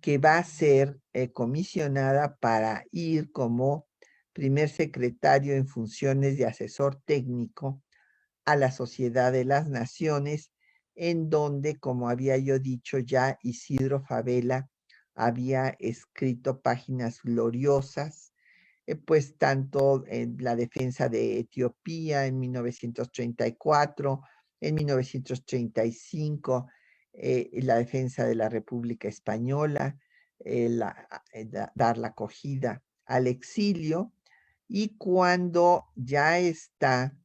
que va a ser comisionada para ir como primer secretario en funciones de asesor técnico a la Sociedad de las Naciones, en donde, como había yo dicho ya, Isidro Fabela había escrito páginas gloriosas, pues tanto en la defensa de Etiopía en 1934, en 1935, la defensa de la República Española, dar la acogida al exilio, y cuando ya está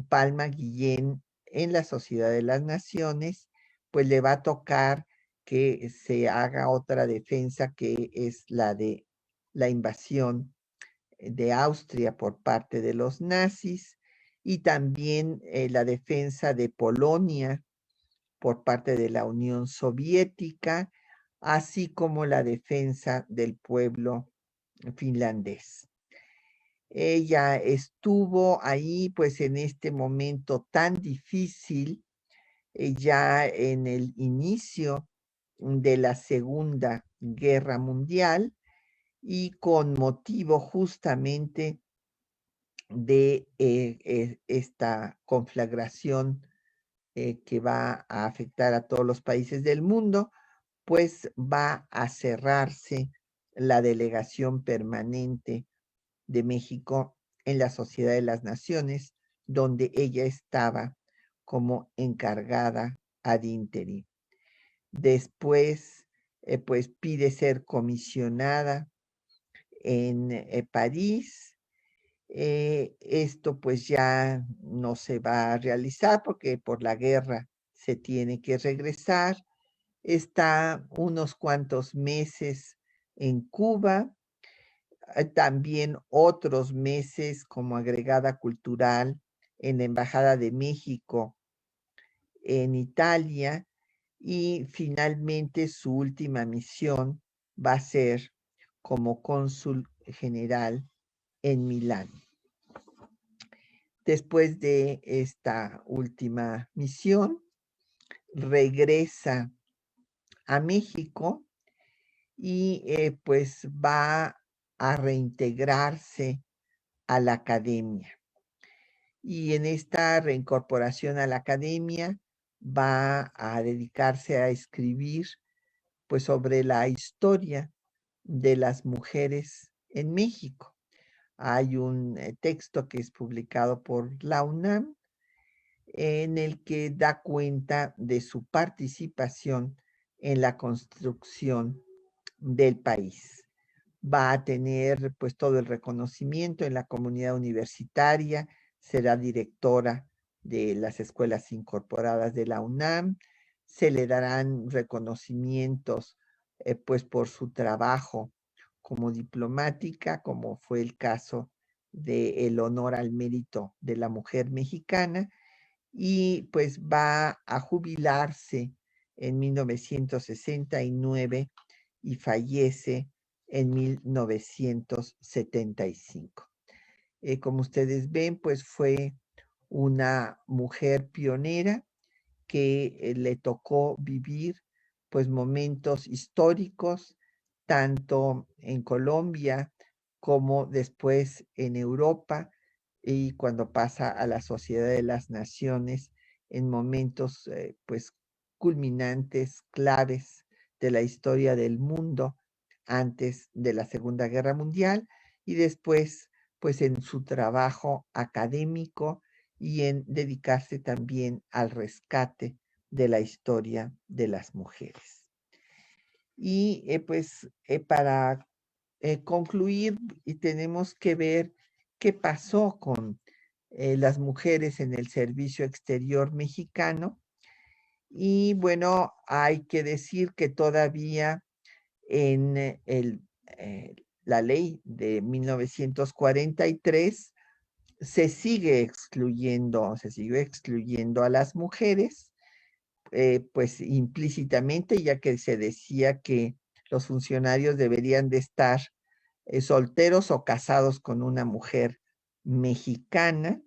Palma Guillén en la Sociedad de las Naciones, pues le va a tocar que se haga otra defensa, que es la de la invasión de Austria por parte de los nazis, y también la defensa de Polonia por parte de la Unión Soviética, así como la defensa del pueblo finlandés. Ella estuvo ahí pues en este momento tan difícil, ya en el inicio de la Segunda Guerra Mundial, y con motivo justamente de esta conflagración que va a afectar a todos los países del mundo, pues va a cerrarse la delegación permanente de México en la Sociedad de las Naciones, donde ella estaba como encargada ad interim. Después, pues pide ser comisionada en París. Esto pues ya no se va a realizar porque por la guerra se tiene que regresar. Está unos cuantos meses en Cuba, también otros meses como agregada cultural en la Embajada de México en Italia, y finalmente su última misión va a ser como cónsul general en Milán. Después de esta última misión, regresa a México y pues va a reintegrarse a la academia. Y en esta reincorporación a la academia va a dedicarse a escribir pues sobre la historia de las mujeres en México. Hay un texto que es publicado por la UNAM en el que da cuenta de su participación en la construcción del país. Va a tener pues todo el reconocimiento en la comunidad universitaria, será directora de las escuelas incorporadas de la UNAM, se le darán reconocimientos pues por su trabajo como diplomática, como fue el caso del honor al mérito de la mujer mexicana, y pues va a jubilarse en 1969 y fallece en 1975. Como ustedes ven, pues fue una mujer pionera que le tocó vivir pues momentos históricos tanto en Colombia como después en Europa, y cuando pasa a la Sociedad de las Naciones en momentos pues culminantes, claves de la historia del mundo antes de la Segunda Guerra Mundial, y después pues en su trabajo académico y en dedicarse también al rescate de la historia de las mujeres. Y pues para concluir, y tenemos que ver qué pasó con las mujeres en el servicio exterior mexicano. Y bueno, hay que decir que todavía en la ley de 1943 se siguió excluyendo a las mujeres, pues implícitamente, ya que se decía que los funcionarios deberían de estar solteros o casados con una mujer mexicana.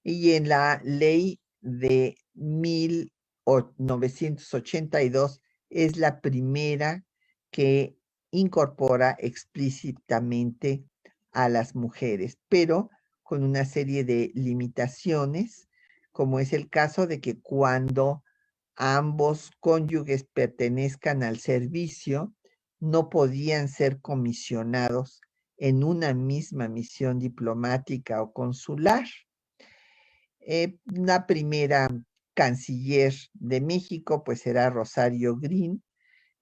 Y en la ley de 1982 es la primera que incorpora explícitamente a las mujeres, pero con una serie de limitaciones, como es el caso de que cuando ambos cónyuges pertenezcan al servicio, no podían ser comisionados en una misma misión diplomática o consular. La primera canciller de México pues será Rosario Green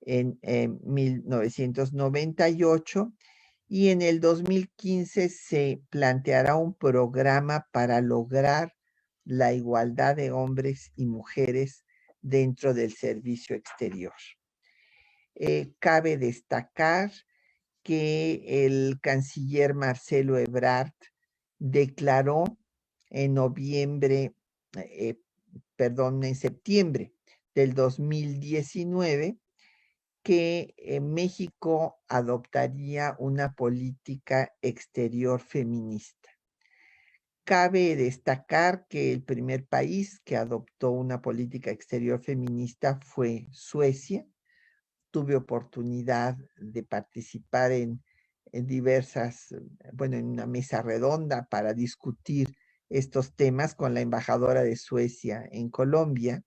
en 1998, y en el 2015 se planteará un programa para lograr la igualdad de hombres y mujeres dentro del servicio exterior. Cabe destacar que el canciller Marcelo Ebrard declaró en en septiembre del 2019 que México adoptaría una política exterior feminista. Cabe destacar que el primer país que adoptó una política exterior feminista fue Suecia. Tuve oportunidad de participar en en una mesa redonda para discutir estos temas con la embajadora de Suecia en Colombia.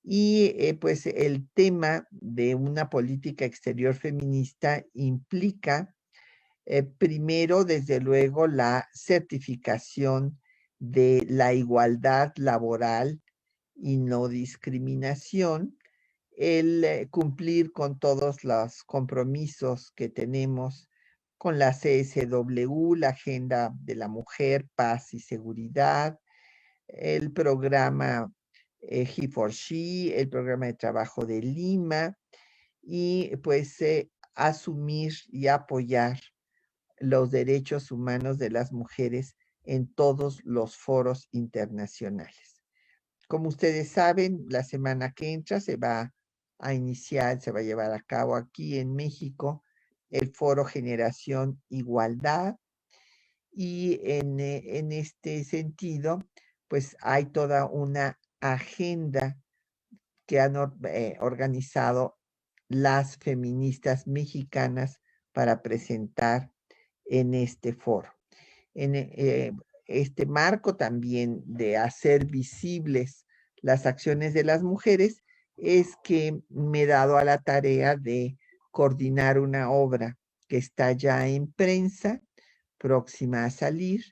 Y pues el tema de una política exterior feminista implica primero, desde luego, la certificación de la igualdad laboral y no discriminación, el cumplir con todos los compromisos que tenemos con la CSW, la Agenda de la Mujer, Paz y Seguridad, el programa He4She, el programa de trabajo de Lima, y pues asumir y apoyar los derechos humanos de las mujeres en todos los foros internacionales. Como ustedes saben, la semana que entra se va a llevar a cabo aquí en México el Foro Generación Igualdad, y en este sentido, pues hay toda una agenda que han organizado las feministas mexicanas para presentar en este foro. En este marco también de hacer visibles las acciones de las mujeres, es que me he dado a la tarea de coordinar una obra que está ya en prensa, próxima a salir,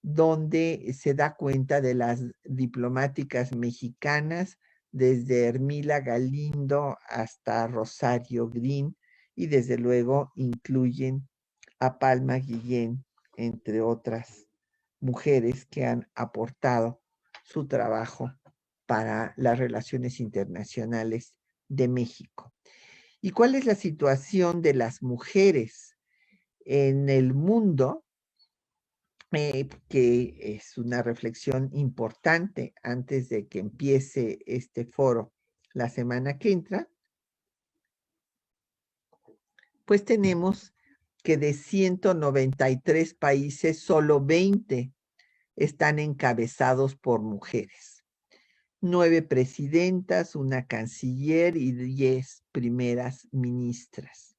donde se da cuenta de las diplomáticas mexicanas, desde Hermila Galindo hasta Rosario Green, y desde luego incluyen a Palma Guillén, entre otras mujeres que han aportado su trabajo para las relaciones internacionales de México. ¿Y cuál es la situación de las mujeres en el mundo? Que es una reflexión importante antes de que empiece este foro la semana que entra. Pues tenemos que de 193 países, solo 20 están encabezados por mujeres. 9 presidentas, una canciller y 10 primeras ministras.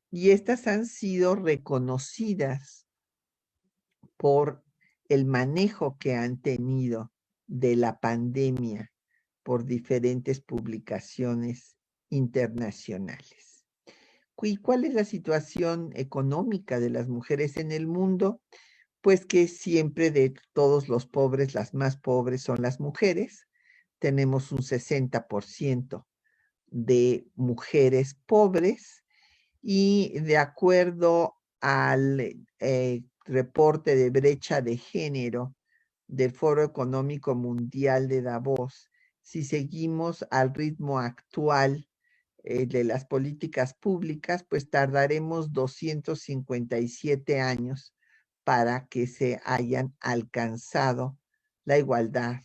Y estas han sido reconocidas por el manejo que han tenido de la pandemia por diferentes publicaciones internacionales. ¿Y cuál es la situación económica de las mujeres en el mundo? Pues que siempre, de todos los pobres, las más pobres son las mujeres. Tenemos un 60% de mujeres pobres, y de acuerdo al reporte de brecha de género del Foro Económico Mundial de Davos, si seguimos al ritmo actual de las políticas públicas, pues tardaremos 257 años para que se hayan alcanzado la igualdad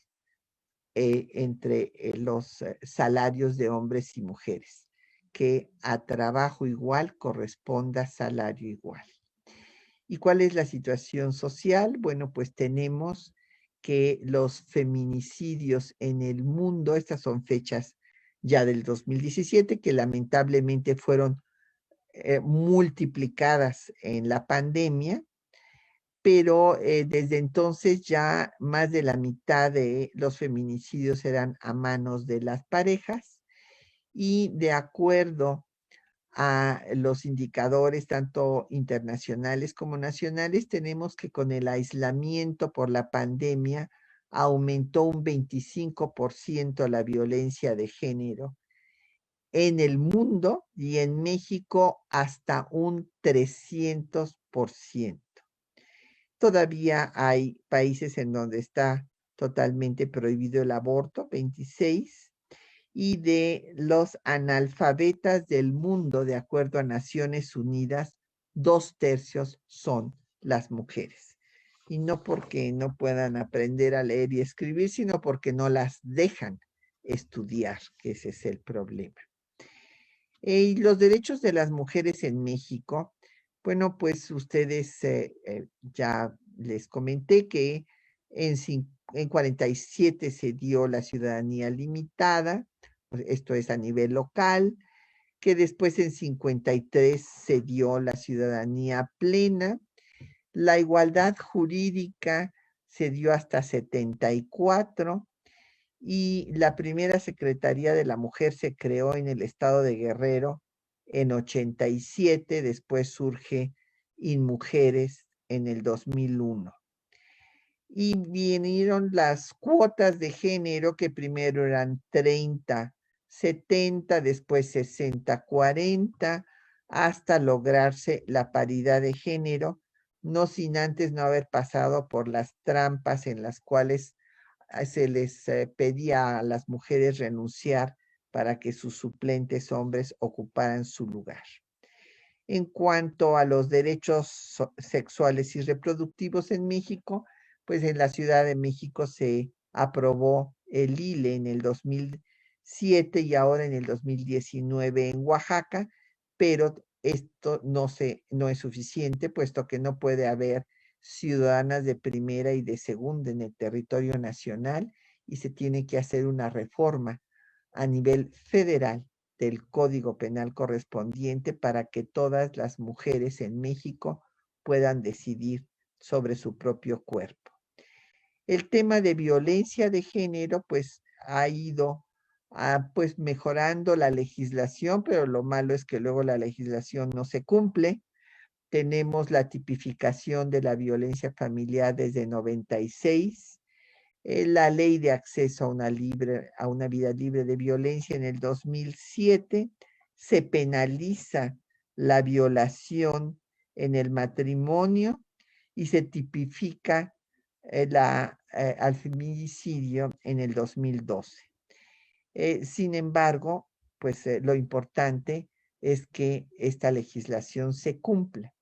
entre los salarios de hombres y mujeres, que a trabajo igual corresponda salario igual. ¿Y cuál es la situación social? Bueno, pues tenemos que los feminicidios en el mundo, estas son fechas ya del 2017, que lamentablemente fueron multiplicadas en la pandemia, pero desde entonces ya más de la mitad de los feminicidios eran a manos de las parejas, y de acuerdo a los indicadores tanto internacionales como nacionales, tenemos que con el aislamiento por la pandemia aumentó un 25% la violencia de género en el mundo, y en México hasta un 300%. Todavía hay países en donde está totalmente prohibido el aborto, 26, y de los analfabetas del mundo, de acuerdo a Naciones Unidas, 2/3 son las mujeres. Y no porque no puedan aprender a leer y escribir, sino porque no las dejan estudiar, que ese es el problema. Y los derechos de las mujeres en México, bueno, pues ustedes ya les comenté que en 47 se dio la ciudadanía limitada, pues, esto es a nivel local, que después en 53 se dio la ciudadanía plena, la igualdad jurídica se dio hasta 74 y la primera Secretaría de la Mujer se creó en el estado de Guerrero en 87, después surge InMujeres en el 2001. Y vinieron las cuotas de género que primero eran 30-70, después 60-40, hasta lograrse la paridad de género, no sin antes no haber pasado por las trampas en las cuales se les pedía a las mujeres renunciar para que sus suplentes hombres ocuparan su lugar. En cuanto a los derechos sexuales y reproductivos en México, pues en la Ciudad de México se aprobó el ILE en el 2007 y ahora en el 2019 en Oaxaca, pero esto no es suficiente, puesto que no puede haber ciudadanas de primera y de segunda en el territorio nacional y se tiene que hacer una reforma a nivel federal del Código Penal correspondiente para que todas las mujeres en México puedan decidir sobre su propio cuerpo. El tema de violencia de género, pues ha ido pues mejorando la legislación, pero lo malo es que luego la legislación no se cumple. Tenemos la tipificación de la violencia familiar desde 96, la ley de acceso a una vida libre de violencia en el 2007, se penaliza la violación en el matrimonio y se tipifica al feminicidio en el 2012. Sin embargo, pues lo importante es que esta legislación se cumpla.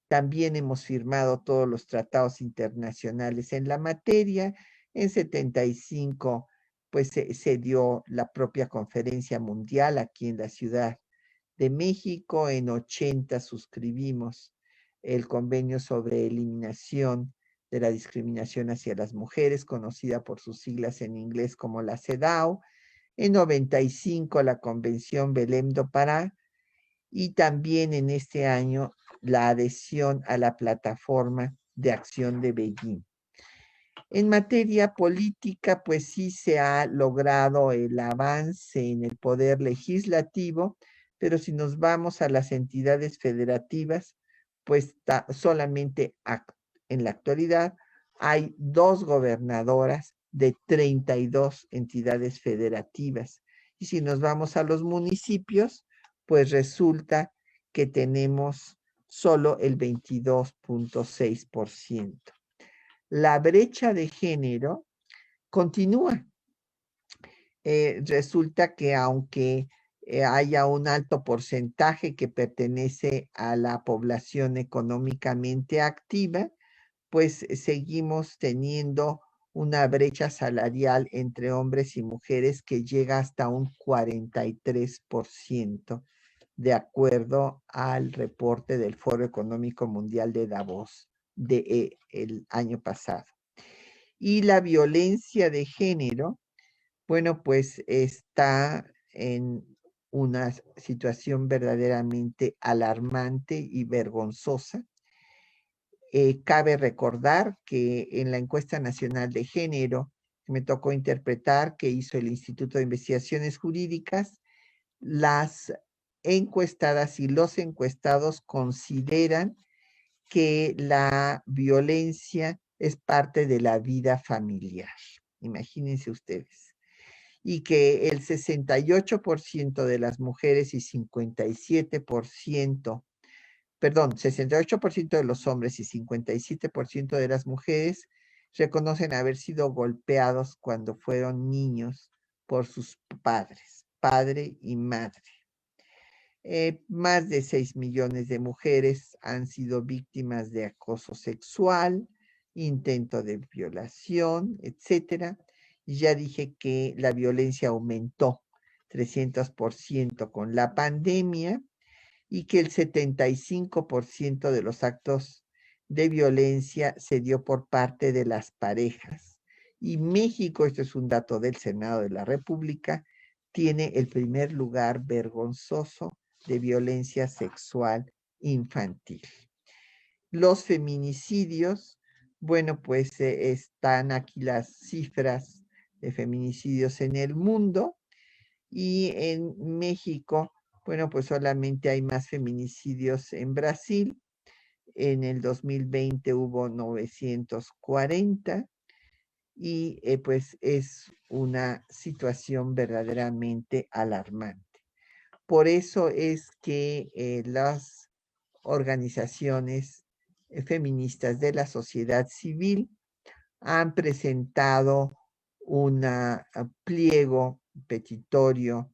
También hemos firmado todos los tratados internacionales en la materia. En 75, pues se dio la propia conferencia mundial aquí en la Ciudad de México. En 80 suscribimos el convenio sobre eliminación de la discriminación hacia las mujeres, conocida por sus siglas en inglés como la CEDAW. En 95, la Convención Belém do Pará. Y también en este año la adhesión a la Plataforma de Acción de Beijing. En materia política, pues sí se ha logrado el avance en el poder legislativo, pero si nos vamos a las entidades federativas, pues solamente en la actualidad hay 2 gobernadoras de 32 entidades federativas. Y si nos vamos a los municipios, pues resulta que tenemos solo el 22.6%. La brecha de género continúa. Resulta que aunque haya un alto porcentaje que pertenece a la población económicamente activa, pues seguimos teniendo una brecha salarial entre hombres y mujeres que llega hasta un 43%, de acuerdo al reporte del Foro Económico Mundial de Davos el año pasado. Y la violencia de género, bueno, pues está en una situación verdaderamente alarmante y vergonzosa. Cabe recordar que en la encuesta nacional de género que me tocó interpretar, que hizo el Instituto de Investigaciones Jurídicas, las encuestadas y los encuestados consideran que la violencia es parte de la vida familiar. Imagínense ustedes. Y que el 68% de las mujeres y 68% de los hombres y 57% de las mujeres reconocen haber sido golpeados cuando fueron niños por sus padres, padre y madre. Más de 6 millones de mujeres han sido víctimas de acoso sexual, intento de violación, etcétera. Y ya dije que la violencia aumentó 300% con la pandemia y que el 75% de los actos de violencia se dio por parte de las parejas. Y México, esto es un dato del Senado de la República, tiene el primer lugar vergonzoso de violencia sexual infantil. Los feminicidios, bueno, pues están aquí las cifras de feminicidios en el mundo y en México, bueno, pues solamente hay más feminicidios en Brasil. En el 2020 hubo 940 y pues es una situación verdaderamente alarmante. Por eso es que las organizaciones feministas de la sociedad civil han presentado un pliego petitorio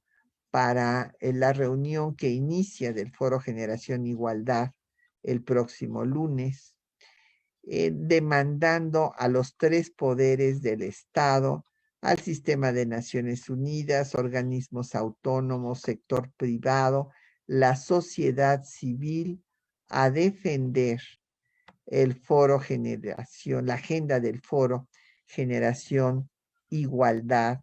para la reunión que inicia del Foro Generación Igualdad el próximo lunes, demandando a los 3 poderes del Estado, al sistema de Naciones Unidas, organismos autónomos, sector privado, la sociedad civil, a defender el Foro Generación, la agenda del Foro Generación Igualdad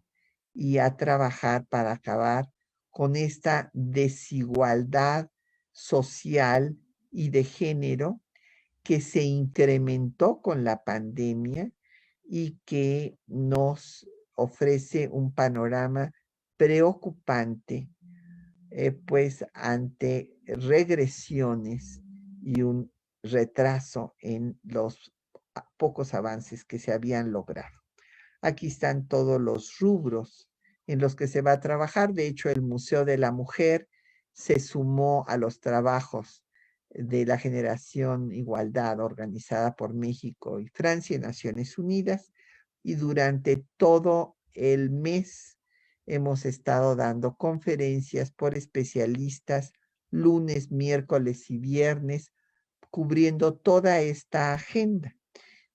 y a trabajar para acabar con esta desigualdad social y de género que se incrementó con la pandemia y que nos ofrece un panorama preocupante, pues ante regresiones y un retraso en los pocos avances que se habían logrado. Aquí están todos los rubros en los que se va a trabajar. De hecho, el Museo de la Mujer se sumó a los trabajos de la Generación Igualdad organizada por México y Francia y Naciones Unidas. Y durante todo el mes hemos estado dando conferencias por especialistas lunes, miércoles y viernes, cubriendo toda esta agenda.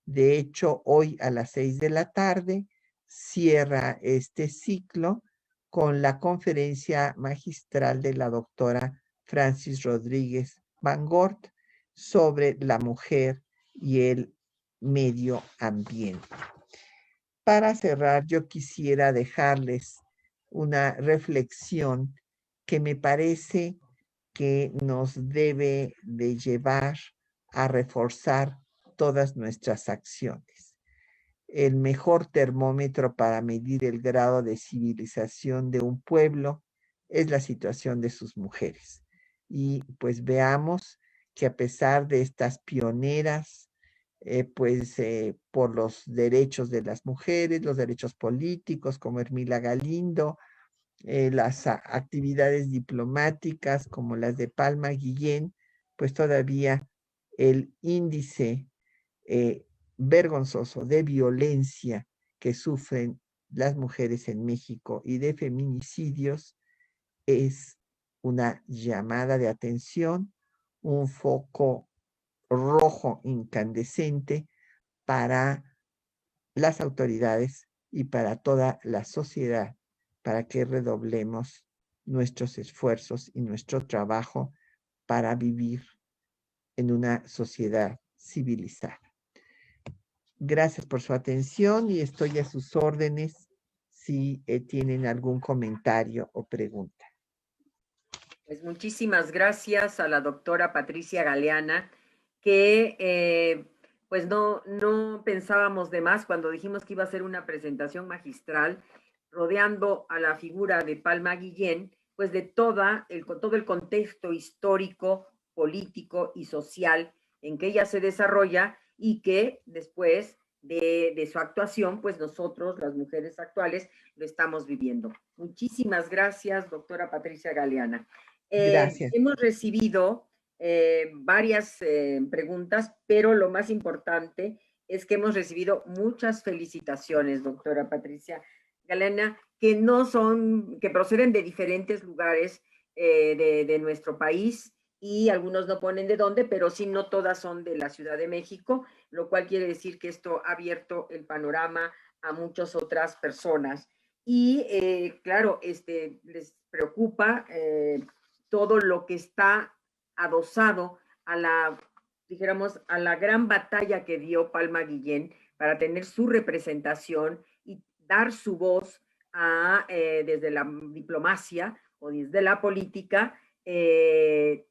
De hecho, hoy a las 6 de la tarde cierra este ciclo con la conferencia magistral de la doctora Francis Rodríguez Van Gort sobre la mujer y el medio ambiente. Para cerrar, yo quisiera dejarles una reflexión que me parece que nos debe de llevar a reforzar todas nuestras acciones. El mejor termómetro para medir el grado de civilización de un pueblo es la situación de sus mujeres. Y pues veamos que a pesar de estas pioneras, por los derechos de las mujeres, los derechos políticos como Hermila Galindo, las actividades diplomáticas como las de Palma Guillén, pues todavía el índice vergonzoso de violencia que sufren las mujeres en México y de feminicidios es una llamada de atención, un foco rojo incandescente para las autoridades y para toda la sociedad, para que redoblemos nuestros esfuerzos y nuestro trabajo para vivir en una sociedad civilizada. Gracias por su atención y estoy a sus órdenes si tienen algún comentario o pregunta. Pues muchísimas gracias a la doctora Patricia Galeana, que pues no pensábamos de más cuando dijimos que iba a ser una presentación magistral rodeando a la figura de Palma Guillén, pues de todo el contexto histórico, político y social en que ella se desarrolla y que después de su actuación, pues nosotros, las mujeres actuales, lo estamos viviendo. Muchísimas gracias, doctora Patricia Galeana. Gracias. Hemos recibido varias preguntas, pero lo más importante es que hemos recibido muchas felicitaciones, doctora Patricia Galena, que no son, que proceden de diferentes lugares de nuestro país y algunos no ponen de dónde, pero sí no todas son de la Ciudad de México, lo cual quiere decir que esto ha abierto el panorama a muchas otras personas. Y claro, les preocupa todo lo que está adosado a la, dijéramos, a la gran batalla que dio Palma Guillén para tener su representación y dar su voz desde la diplomacia o desde la política, de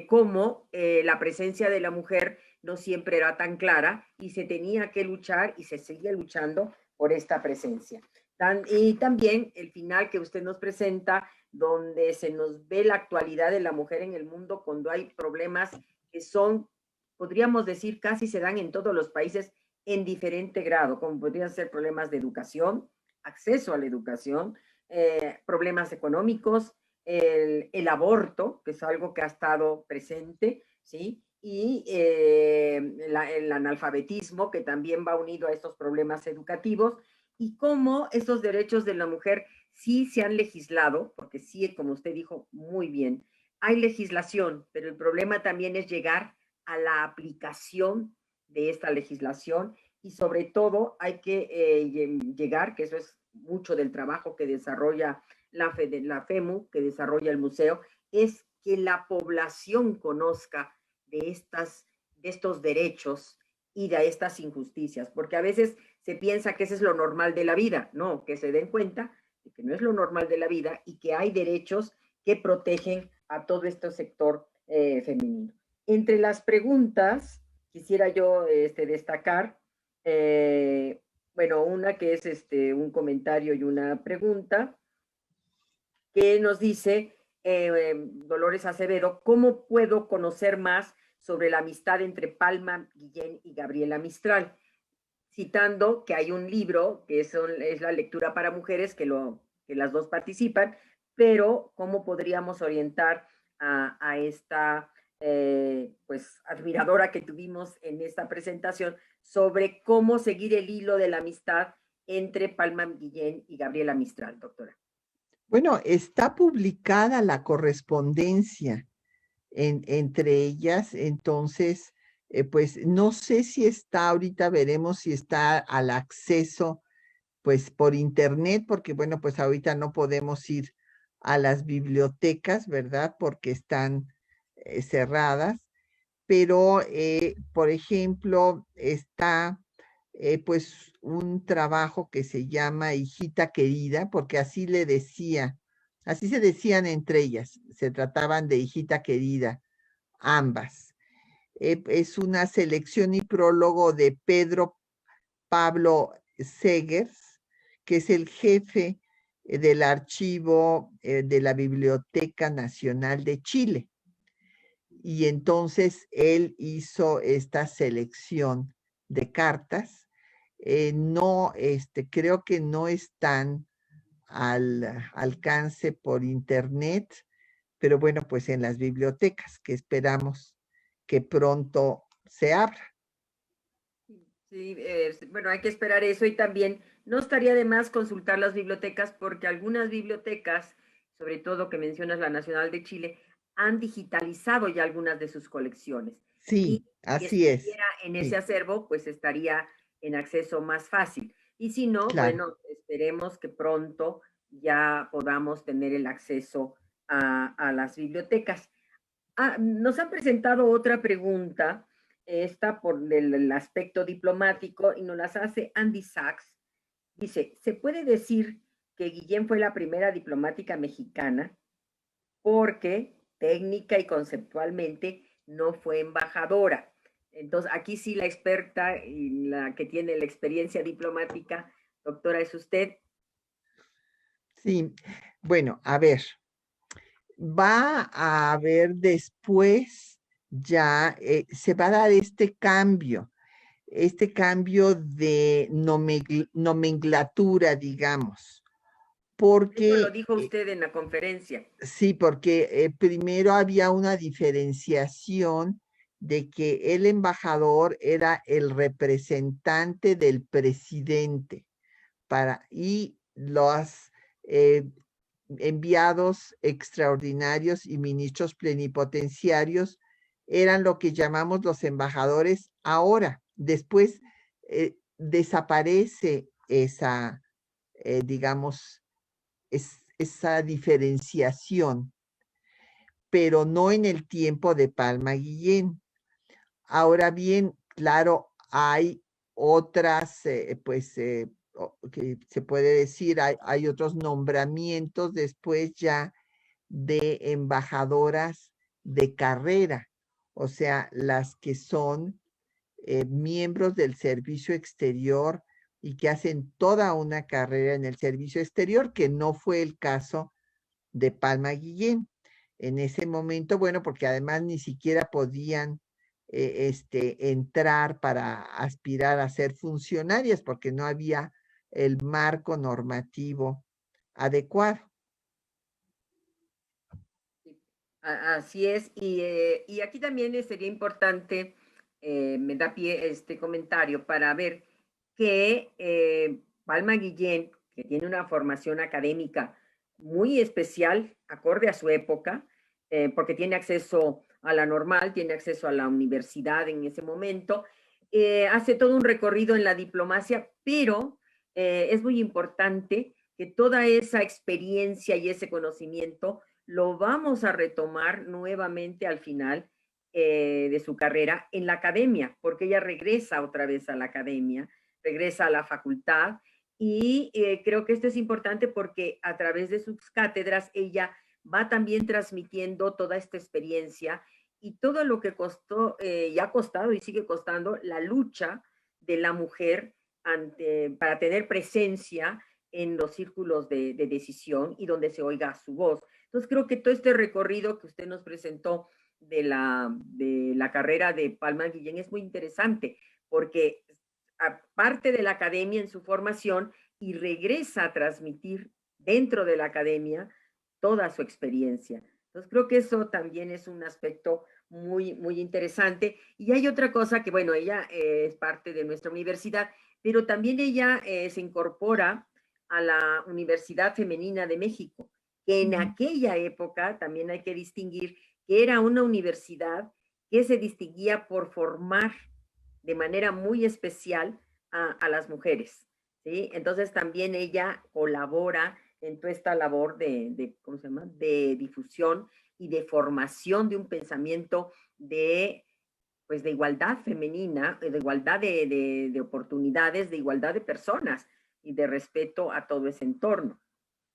cómo la presencia de la mujer no siempre era tan clara y se tenía que luchar y se sigue luchando por esta presencia. Y también el final que usted nos presenta, donde se nos ve la actualidad de la mujer en el mundo cuando hay problemas que son, podríamos decir, casi se dan en todos los países en diferente grado, como podrían ser problemas de educación, acceso a la educación, problemas económicos, el aborto, que es algo que ha estado presente, ¿sí? Y el analfabetismo, que también va unido a estos problemas educativos, y cómo esos derechos de la mujer sí se han legislado, porque sí, como usted dijo muy bien, hay legislación, pero el problema también es llegar a la aplicación de esta legislación y sobre todo hay que llegar, que eso es mucho del trabajo que desarrolla la FEMU, que desarrolla el museo, es que la población conozca de, de estos derechos y de estas injusticias, porque a veces se piensa que eso es lo normal de la vida, no, que se den cuenta de que no es lo normal de la vida y que hay derechos que protegen a todo este sector femenino. Entre las preguntas, quisiera yo destacar, bueno, una que es un comentario y una pregunta, que nos dice Dolores Acevedo, ¿cómo puedo conocer más sobre la amistad entre Palma Guillén y Gabriela Mistral? Citando que hay un libro que es la lectura para mujeres, que las dos participan, pero ¿cómo podríamos orientar a esta pues admiradora que tuvimos en esta presentación sobre cómo seguir el hilo de la amistad entre Palma Guillén y Gabriela Mistral, doctora? Bueno, está publicada la correspondencia entre ellas, entonces, pues no sé si está ahorita, veremos si está al acceso, pues por internet, porque bueno, pues ahorita no podemos ir a las bibliotecas, ¿verdad? Porque están cerradas, pero, por ejemplo, está pues un trabajo que se llama Hijita Querida, porque así se decían entre ellas, se trataban de Hijita Querida, ambas. Es una selección y prólogo de Pedro Pablo Segers, que es el jefe del archivo de la Biblioteca Nacional de Chile. Y entonces él hizo esta selección de cartas. No, creo que no están al alcance por internet, pero bueno, pues en las bibliotecas, que esperamos que pronto se abra. Sí, bueno, hay que esperar eso y también no estaría de más consultar las bibliotecas porque algunas bibliotecas, sobre todo que mencionas la Nacional de Chile, han digitalizado ya algunas de sus colecciones. Y Sí, si así es. estuviera en ese Sí, acervo, pues estaría en acceso más fácil. Y si no, claro. bueno, esperemos que pronto ya podamos tener el acceso a las bibliotecas. Nos han presentado otra pregunta, esta por el aspecto diplomático, y nos las hace Andy Sachs. Dice, ¿se puede decir que Guillén fue la primera diplomática mexicana porque técnica y conceptualmente no fue embajadora? Entonces, aquí sí la experta y la que tiene la experiencia diplomática, doctora, es usted. Sí, bueno, a ver, va a haber después ya, se va a dar este cambio de nomenclatura, digamos, Eso lo porque dijo usted en la conferencia. sí, porque primero había una diferenciación de que el embajador era el representante del presidente y los enviados extraordinarios y ministros plenipotenciarios eran lo que llamamos los embajadores ahora. Después desaparece esa, digamos, esa diferenciación, pero no en el tiempo de Palma Guillén. Ahora bien, claro, hay otras, que se puede decir, hay otros nombramientos después ya de embajadoras de carrera, o sea, las que son miembros del servicio exterior y que hacen toda una carrera en el servicio exterior, que no fue el caso de Palma Guillén. En ese momento, bueno, porque además ni siquiera podían entrar para aspirar a ser funcionarias porque no había el marco normativo adecuado. Así es, y aquí también sería importante, me da pie este comentario para ver que Palma Guillén, que tiene una formación académica muy especial, acorde a su época, porque tiene acceso a la normal, tiene acceso a la universidad en ese momento, hace todo un recorrido en la diplomacia, pero es muy importante que toda esa experiencia y ese conocimiento lo vamos a retomar nuevamente al final de su carrera en la academia, porque ella regresa otra vez a la academia, regresa a la facultad y creo que esto es importante porque a través de sus cátedras ella va también transmitiendo toda esta experiencia y todo lo que costó y ha costado y sigue costando la lucha de la mujer para tener presencia en los círculos de decisión y donde se oiga su voz. Entonces creo que todo este recorrido que usted nos presentó de la carrera de Palma Guillén es muy interesante, porque aparte de la academia en su formación y regresa a transmitir dentro de la academia toda su experiencia. Entonces creo que eso también es un aspecto muy, muy interesante. Y hay otra cosa que, bueno, ella es parte de nuestra universidad, pero también ella se incorpora a la Universidad Femenina de México, que en aquella época también hay que distinguir que era una universidad que se distinguía por formar de manera muy especial a las mujeres, ¿sí? Entonces también ella colabora en toda esta labor ¿cómo se llama?, de difusión y de formación de un pensamiento pues, de igualdad femenina, de igualdad de oportunidades, de igualdad de personas y de respeto a todo ese entorno.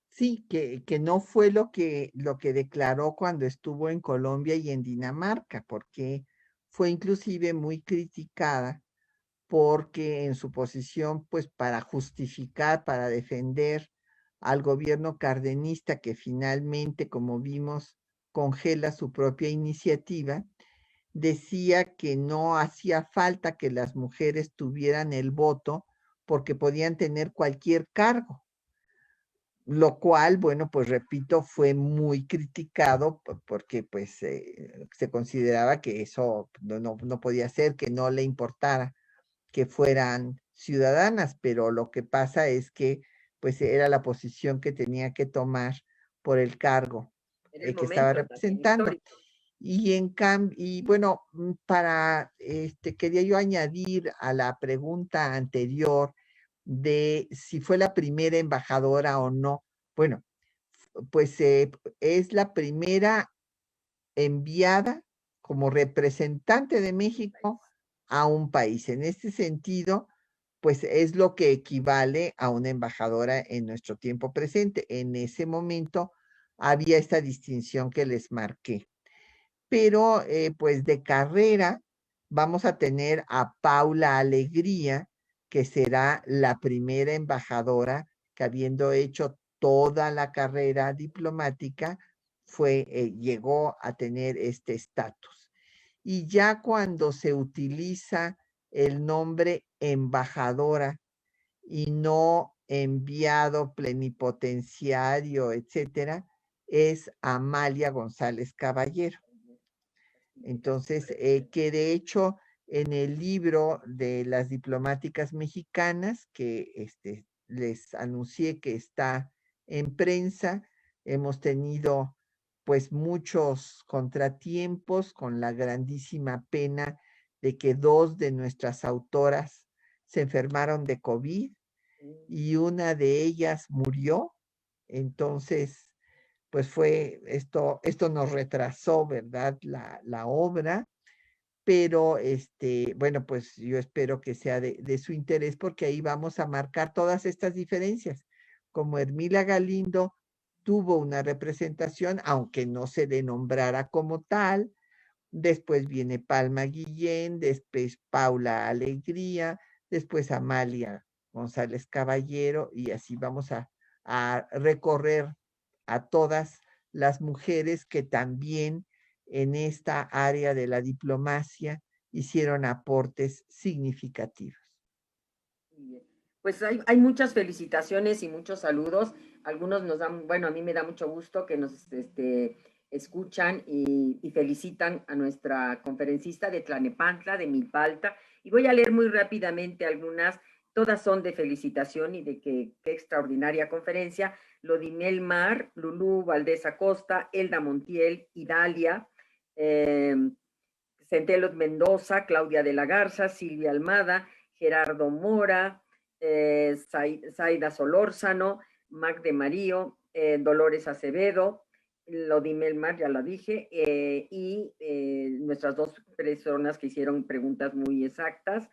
Sí, que no fue lo que declaró cuando estuvo en Colombia y en Dinamarca, porque fue inclusive muy criticada porque en su posición, pues para justificar, para defender al gobierno cardenista que finalmente, como vimos, congela su propia iniciativa, decía que no hacía falta que las mujeres tuvieran el voto porque podían tener cualquier cargo, lo cual, bueno, pues repito, fue muy criticado porque pues se consideraba que eso no podía ser, que no le importara que fueran ciudadanas, pero lo que pasa es que pues era la posición que tenía que tomar por el cargo Era el que estaba momento también representando. histórico. Y en cambio, y bueno, quería yo añadir a la pregunta anterior de si fue la primera embajadora o no. Bueno, pues es la primera enviada como representante de México a un país. En este sentido, pues es lo que equivale a una embajadora en nuestro tiempo presente. En ese momento había esta distinción que les marqué. Pero pues de carrera vamos a tener a Paula Alegría, que será la primera embajadora que, habiendo hecho toda la carrera diplomática, llegó a tener este estatus. Y ya cuando se utiliza el nombre embajadora y no enviado plenipotenciario, etcétera, es Amalia González Caballero. Entonces, que de hecho en el libro de las diplomáticas mexicanas, que les anuncié que está en prensa, hemos tenido pues muchos contratiempos con la grandísima pena de que dos de nuestras autoras se enfermaron de COVID y una de ellas murió. Entonces, pues fue esto nos retrasó, ¿verdad? La obra, pero bueno, pues yo espero que sea de su interés porque ahí vamos a marcar todas estas diferencias. Como Hermila Galindo tuvo una representación, aunque no se le nombrara como tal, después viene Palma Guillén, después Paula Alegría, después Amalia González Caballero, y así vamos a recorrer a todas las mujeres que también en esta área de la diplomacia hicieron aportes significativos. Muy bien. Pues hay muchas felicitaciones y muchos saludos. Algunos nos dan, bueno, a mí me da mucho gusto que nos escuchan y felicitan a nuestra conferencista de Tlanepantla, de Milpalta. Y voy a leer muy rápidamente algunas. Todas son de felicitación y de que qué extraordinaria conferencia. Lodimel Mar, Lulú Valdés Acosta, Elda Montiel, Idalia, eh, Centelos Mendoza, Claudia de la Garza, Silvia Almada, Gerardo Mora, Zaida Solórzano, Mac de Marío, Dolores Acevedo, Lodimel Mar, ya la dije, y nuestras dos personas que hicieron preguntas muy exactas.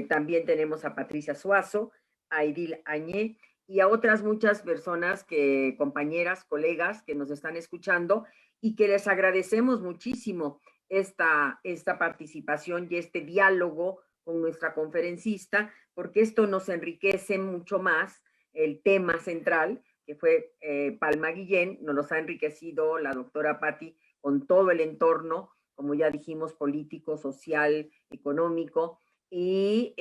También tenemos a Patricia Suazo, a Edil Añé y a otras muchas personas compañeras, colegas que nos están escuchando y que les agradecemos muchísimo esta participación y este diálogo con nuestra conferencista, porque esto nos enriquece mucho más el tema central, que fue Palma Guillén, nos los ha enriquecido la doctora Patti con todo el entorno, como ya dijimos, político, social, económico, y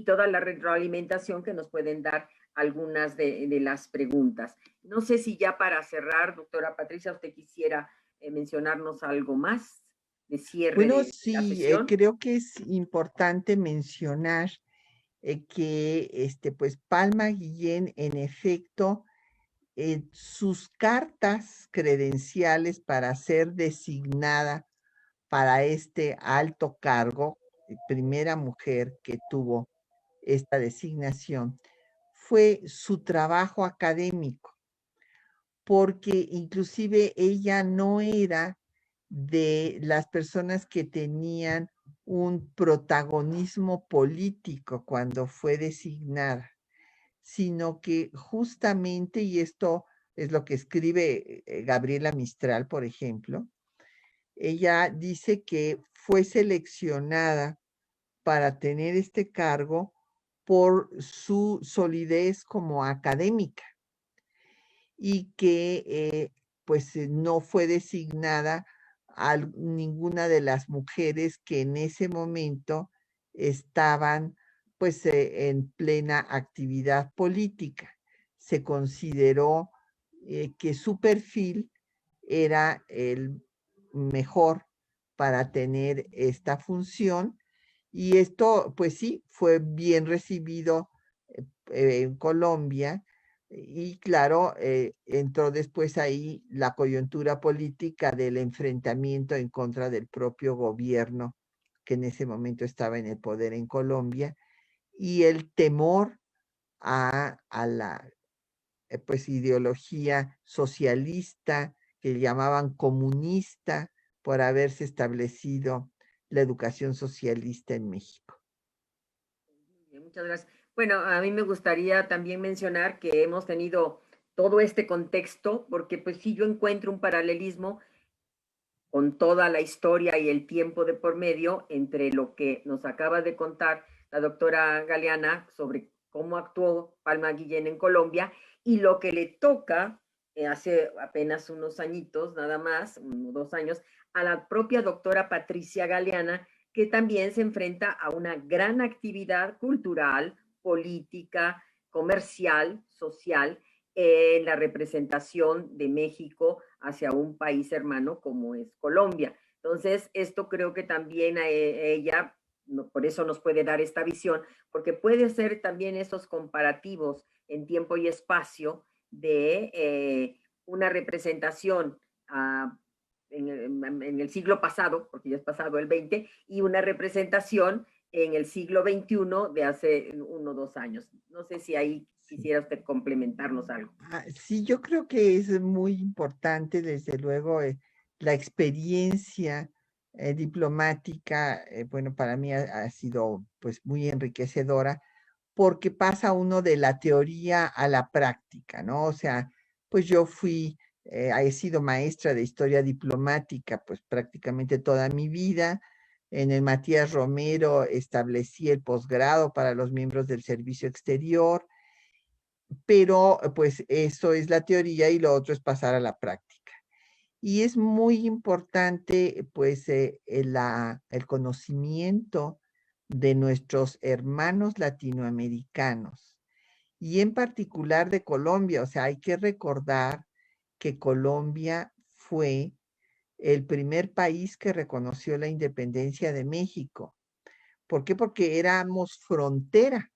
toda la retroalimentación que nos pueden dar algunas de las preguntas. No sé si ya para cerrar, doctora Patricia, usted quisiera mencionarnos algo más de cierre Bueno, de la sí, sesión. creo que es importante mencionar que pues Palma Guillén en efecto sus cartas credenciales para ser designada para este alto cargo, primera mujer que tuvo esta designación, fue su trabajo académico, porque inclusive ella no era de las personas que tenían un protagonismo político cuando fue designada, sino que justamente, y esto es lo que escribe Gabriela Mistral, por ejemplo, ella dice que fue seleccionada para tener este cargo por su solidez como académica y que pues no fue designada a ninguna de las mujeres que en ese momento estaban pues en plena actividad política. Se consideró que su perfil era el mejor para tener esta función y esto pues sí fue bien recibido en Colombia y claro, entró después ahí la coyuntura política del enfrentamiento en contra del propio gobierno que en ese momento estaba en el poder en Colombia y el temor a la pues ideología socialista que llamaban comunista por haberse establecido la educación socialista en México. Muchas gracias. Bueno, a mí me gustaría también mencionar que hemos tenido todo este contexto, porque pues sí yo encuentro un paralelismo con toda la historia y el tiempo de por medio entre lo que nos acaba de contar la doctora Galeana sobre cómo actuó Palma Guillén en Colombia y lo que le toca hace apenas unos añitos, nada más, 2 años, a la propia doctora Patricia Galeana, que también se enfrenta a una gran actividad cultural, política, comercial, social, la representación de México hacia un país hermano como es Colombia. Entonces, esto creo que también a ella, por eso nos puede dar esta visión, porque puede ser también esos comparativos en tiempo y espacio de una representación en el siglo pasado, porque ya es pasado el 20, y una representación en el siglo XXI de hace 1 o 2 años. No sé si ahí quisiera usted complementarnos algo. Sí, yo creo que es muy importante, desde luego, la experiencia diplomática. Bueno, para mí ha sido pues muy enriquecedora, porque pasa uno de la teoría a la práctica, ¿no? O sea, pues yo he sido maestra de historia diplomática pues prácticamente toda mi vida. En el Matías Romero establecí el posgrado para los miembros del servicio exterior, pero pues eso es la teoría y lo otro es pasar a la práctica. Y es muy importante pues el conocimiento de nuestros hermanos latinoamericanos y en particular de Colombia. O sea, hay que recordar que Colombia fue el primer país que reconoció la independencia de México. ¿Por qué? Porque éramos frontera.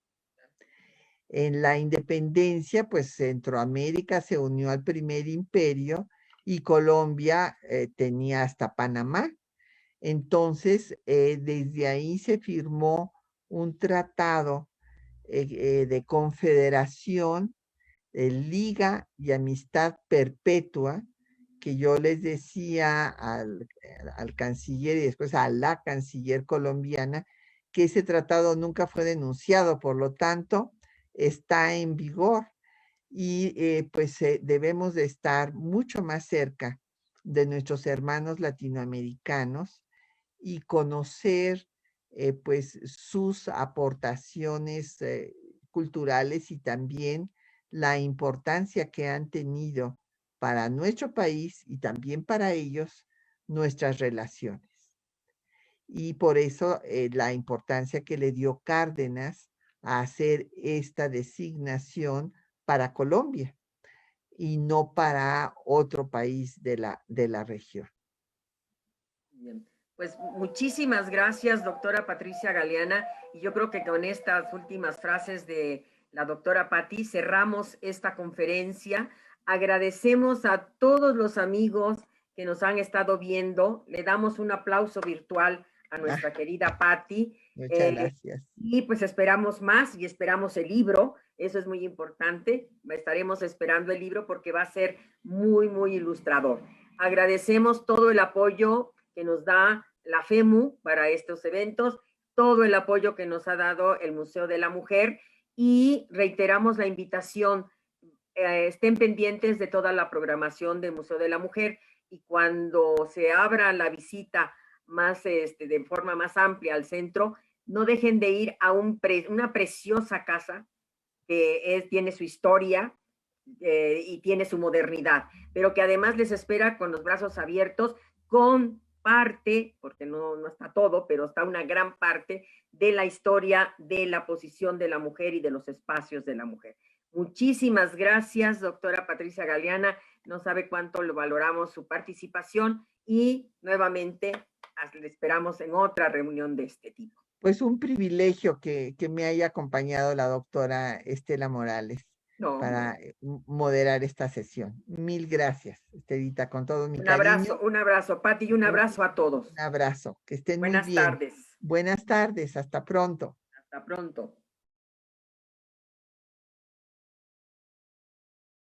En la independencia, pues Centroamérica se unió al primer imperio y Colombia tenía hasta Panamá. Entonces, desde ahí se firmó un tratado de confederación, liga y amistad perpetua, que yo les decía al canciller y después a la canciller colombiana, que ese tratado nunca fue denunciado, por lo tanto, está en vigor. Y pues debemos de estar mucho más cerca de nuestros hermanos latinoamericanos y conocer pues sus aportaciones culturales y también la importancia que han tenido para nuestro país y también para ellos nuestras relaciones. Y por eso la importancia que le dio Cárdenas a hacer esta designación para Colombia y no para otro país de la región. Bien. Pues muchísimas gracias, doctora Patricia Galeana. Y yo creo que con estas últimas frases de la doctora Patti cerramos esta conferencia. Agradecemos a todos los amigos que nos han estado viendo. Le damos un aplauso virtual a nuestra querida Patti. Muchas gracias. Y pues esperamos más y esperamos el libro. Eso es muy importante. Estaremos esperando el libro porque va a ser muy, muy ilustrador. Agradecemos todo el apoyo que nos da la FEMU para estos eventos, todo el apoyo que nos ha dado el Museo de la Mujer y reiteramos la invitación, estén pendientes de toda la programación del Museo de la Mujer y cuando se abra la visita más de forma más amplia al centro, no dejen de ir a una preciosa casa que tiene su historia y tiene su modernidad, pero que además les espera con los brazos abiertos, con parte, porque no está todo, pero está una gran parte de la historia de la posición de la mujer y de los espacios de la mujer. Muchísimas gracias, doctora Patricia Galeana. No sabe cuánto lo valoramos su participación y nuevamente le esperamos en otra reunión de este tipo. Pues un privilegio que me haya acompañado la doctora Estela Morales para moderar esta sesión. Mil gracias, Estelita, con todo mi cariño. Un abrazo, Pati, y un abrazo a todos. Un abrazo, que estén muy bien. Buenas tardes. Buenas tardes, hasta pronto. Hasta pronto.